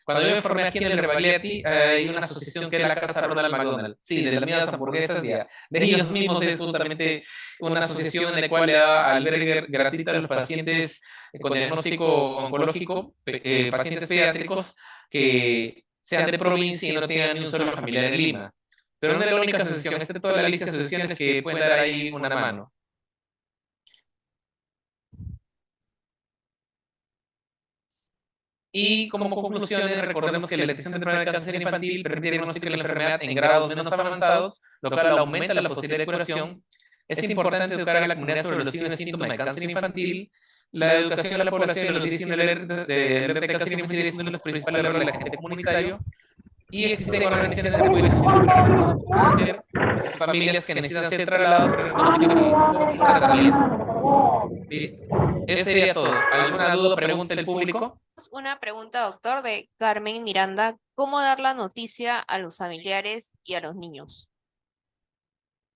cuando yo me formé aquí en el Rebagliati, hay una asociación que es la Casa Ronald McDonald. Sí, de las mismas hamburguesas, de ellos mismos es justamente una asociación en la cual le da albergue gratuito a los pacientes con diagnóstico oncológico, pacientes pediátricos que sean de provincia y no tengan ni un solo familiar en Lima. Pero no es la única asociación, esta es toda la lista de asociaciones que pueden dar ahí una mano. Y como conclusiones, recordemos que la detección temprana del cáncer infantil permite el diagnóstico de la enfermedad en grados menos avanzados, lo cual aumenta la posibilidad de curación. Es importante educar a la comunidad sobre los signos y síntomas de cáncer infantil. La educación de la población de los 19 de alerta de cáncer infantil es uno de los principales roles del agente comunitario. Y existen organizaciones de apoyo social para cáncer, familias que necesitan ser trasladadas para diagnóstico y tratamiento. Listo. Eso sería todo. ¿Alguna duda o pregunta del público? Una pregunta, doctor, de Carmen Miranda. ¿Cómo dar la noticia a los familiares y a los niños?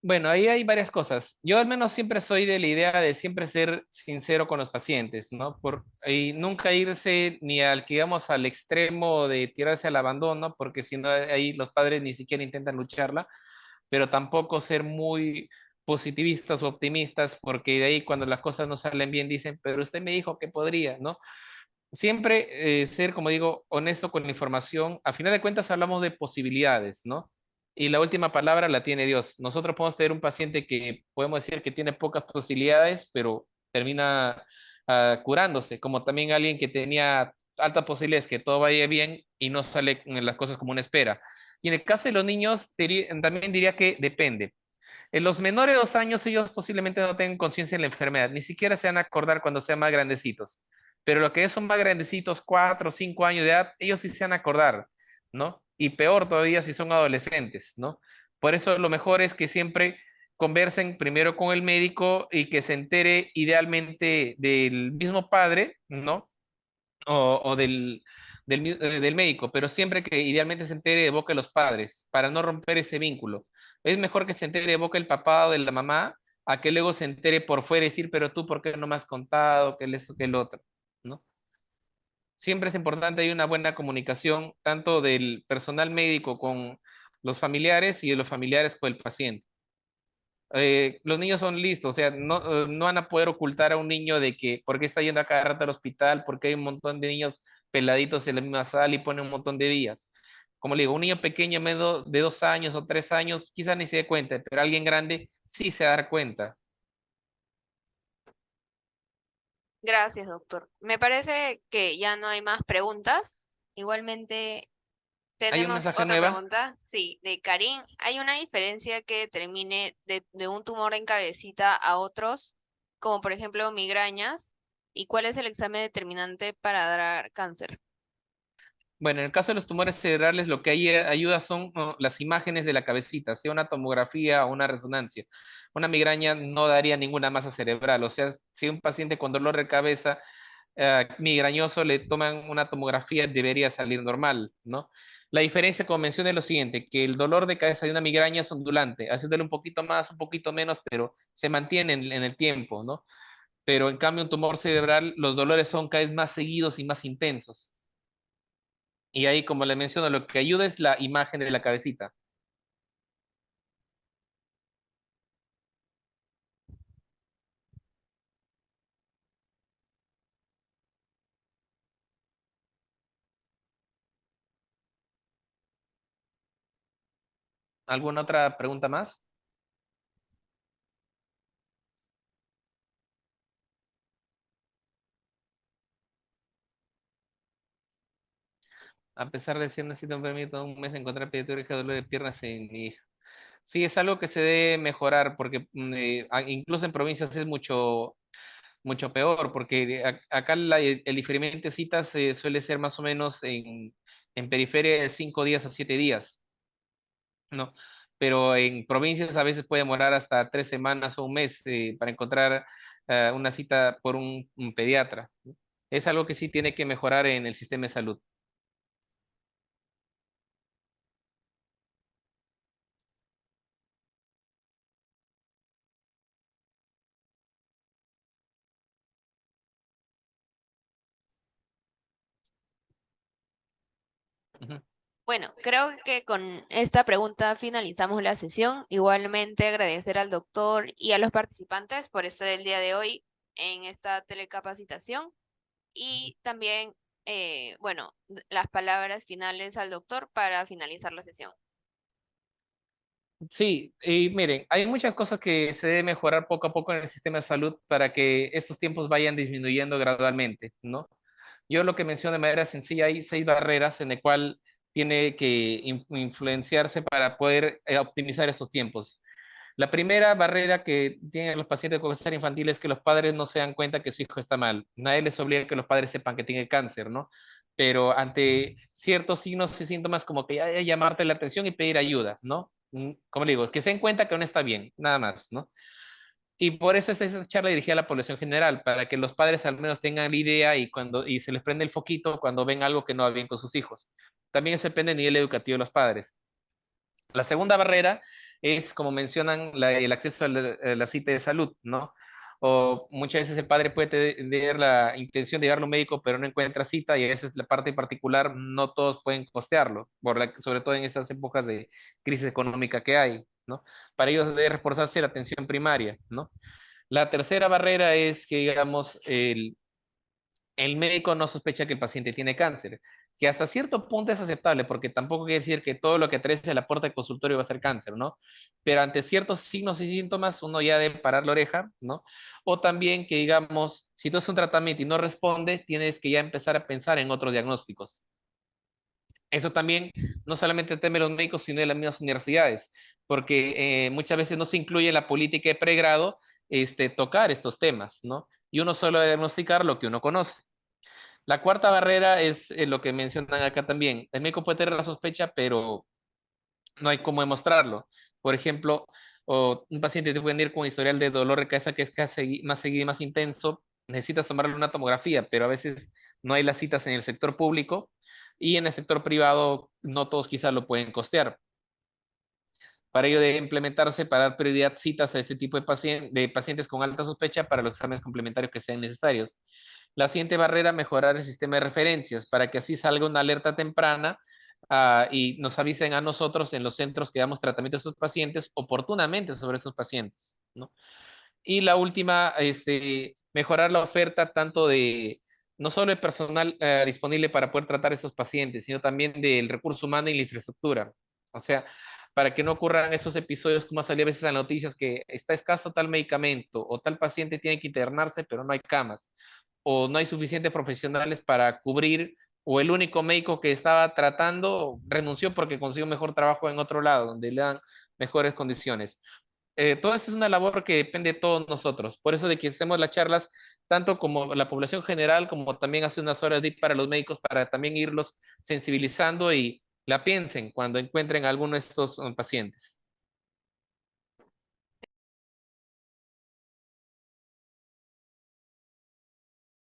Bueno, ahí hay varias cosas. Yo al menos siempre soy de la idea de siempre ser sincero con los pacientes, ¿no? Y nunca irse ni al extremo de tirarse al abandono, porque si no, ahí los padres ni siquiera intentan lucharla, pero tampoco ser muy positivistas o optimistas, porque de ahí cuando las cosas no salen bien dicen, pero usted me dijo que podría, ¿no? Siempre ser, como digo, honesto con la información. A final de cuentas hablamos de posibilidades, ¿no? Y la última palabra la tiene Dios. Nosotros podemos tener un paciente que podemos decir que tiene pocas posibilidades, pero termina curándose, como también alguien que tenía altas posibilidades que todo vaya bien y no sale las cosas como una espera. Y en el caso de los niños, también diría que depende. En los menores de 2 años, ellos posiblemente no tengan conciencia de la enfermedad, ni siquiera se van a acordar cuando sean más grandecitos. Pero lo que son más grandecitos, 4 o 5 años de edad, ellos sí se van a acordar, ¿no? Y peor todavía si son adolescentes, ¿no? Por eso lo mejor es que siempre conversen primero con el médico y que se entere idealmente del mismo padre, ¿no? O del médico, pero siempre que idealmente se entere de boca de los padres, para no romper ese vínculo. Es mejor que se entere de boca del papá o de la mamá, a que luego se entere por fuera y decir, pero tú, ¿por qué no me has contado? Que esto, que el otro, ¿no? Siempre es importante hay una buena comunicación, tanto del personal médico con los familiares y de los familiares con el paciente. Los niños son listos, o sea, no van a poder ocultar a un niño de que, ¿por qué está yendo a cada rato al hospital? Porque hay un montón de niños peladitos en la misma sala y ponen un montón de días. Como le digo, un niño pequeño, menos de 2 años o 3 años, quizás ni se dé cuenta, pero alguien grande sí se da cuenta. Gracias, doctor. Me parece que ya no hay más preguntas. Igualmente, ¿Hay un tenemos mensaje otra nueva? pregunta. Sí, de Karim. ¿Hay una diferencia que determine de un tumor en cabecita a otros, como por ejemplo migrañas? ¿Y cuál es el examen determinante para dar cáncer? Bueno, en el caso de los tumores cerebrales, lo que ayuda son las imágenes de la cabecita, sea una tomografía o una resonancia. Una migraña no daría ninguna masa cerebral, o sea, si un paciente con dolor de cabeza migrañoso le toman una tomografía, debería salir normal, ¿no? La diferencia, como mencioné, es lo siguiente, que el dolor de cabeza de una migraña es ondulante, haciéndole un poquito más, un poquito menos, pero se mantiene en el tiempo, ¿no? Pero en cambio, un tumor cerebral, los dolores son cada vez más seguidos y más intensos. Y ahí, como le menciono, lo que ayuda es la imagen de la cabecita. ¿Alguna otra pregunta más? A pesar de ser necesito un permiso un mes encontrar pediatría de dolor de piernas en mi hija. Sí, es algo que se debe mejorar porque incluso en provincias es mucho, mucho peor porque acá el diferimiento de citas suele ser más o menos en periferia de 5 días a 7 días, ¿no? pero en provincias a veces puede demorar hasta 3 semanas o un mes para encontrar una cita por un pediatra. Es algo que sí tiene que mejorar en el sistema de salud. Ujú. Bueno, creo que con esta pregunta finalizamos la sesión. Igualmente agradecer al doctor y a los participantes por estar el día de hoy en esta telecapacitación y también, bueno, las palabras finales al doctor para finalizar la sesión. Sí, y miren, hay muchas cosas que se debe mejorar poco a poco en el sistema de salud para que estos tiempos vayan disminuyendo gradualmente, ¿no? Yo lo que menciono de manera sencilla, hay 6 barreras en el cual tiene que influenciarse para poder optimizar estos tiempos. La primera barrera que tienen los pacientes con cáncer infantil es que los padres no se dan cuenta que su hijo está mal. Nadie les obliga a que los padres sepan que tiene cáncer, ¿no? Pero ante ciertos signos y síntomas como que hay llamarte la atención y pedir ayuda, ¿no? Como le digo, que se den cuenta que no está bien, nada más, ¿no? Y por eso esta charla dirigida a la población general, para que los padres al menos tengan la idea y se les prende el foquito cuando ven algo que no va bien con sus hijos. También se depende del nivel educativo de los padres. La segunda barrera es, como mencionan, el acceso a la cita de salud, ¿no? O muchas veces el padre puede tener la intención de llevarlo a un médico, pero no encuentra cita y a veces la parte particular no todos pueden costearlo, sobre todo en estas épocas de crisis económica que hay, ¿no? Para ellos debe reforzarse la atención primaria, ¿no? La tercera barrera es que, digamos, el médico no sospecha que el paciente tiene cáncer, que hasta cierto punto es aceptable, porque tampoco quiere decir que todo lo que atraviesa a la puerta del consultorio va a ser cáncer, ¿no? Pero ante ciertos signos y síntomas, uno ya debe parar la oreja, ¿no? O también que, digamos, si tú haces un tratamiento y no responde, tienes que ya empezar a pensar en otros diagnósticos. Eso también no solamente teme los médicos, sino de las mismas universidades, porque muchas veces no se incluye en la política de pregrado tocar estos temas, ¿no? Y uno solo debe diagnosticar lo que uno conoce. La cuarta barrera es lo que mencionan acá también. El médico puede tener la sospecha, pero no hay cómo demostrarlo. Por ejemplo, un paciente te puede venir con un historial de dolor de cabeza que es casi más seguido y más intenso. Necesitas tomarle una tomografía, pero a veces no hay las citas en el sector público y en el sector privado no todos quizás lo pueden costear. Para ello debe implementarse para dar prioridad citas a este tipo de pacientes con alta sospecha para los exámenes complementarios que sean necesarios. La siguiente barrera, mejorar el sistema de referencias para que así salga una alerta temprana y nos avisen a nosotros en los centros que damos tratamiento a estos pacientes oportunamente sobre estos pacientes, ¿no? Y la última, mejorar la oferta tanto de, no solo de personal disponible para poder tratar a esos pacientes, sino también del recurso humano y la infraestructura. O sea, para que no ocurran esos episodios como salía a veces en las noticias que está escaso tal medicamento o tal paciente tiene que internarse, pero no hay camas o no hay suficientes profesionales para cubrir o el único médico que estaba tratando renunció porque consiguió mejor trabajo en otro lado, donde le dan mejores condiciones. Todo esto es una labor que depende de todos nosotros. Por eso de que hacemos las charlas, tanto como la población general, como también hace unas horas de para los médicos, para también irlos sensibilizando y la piensen cuando encuentren a alguno de estos pacientes.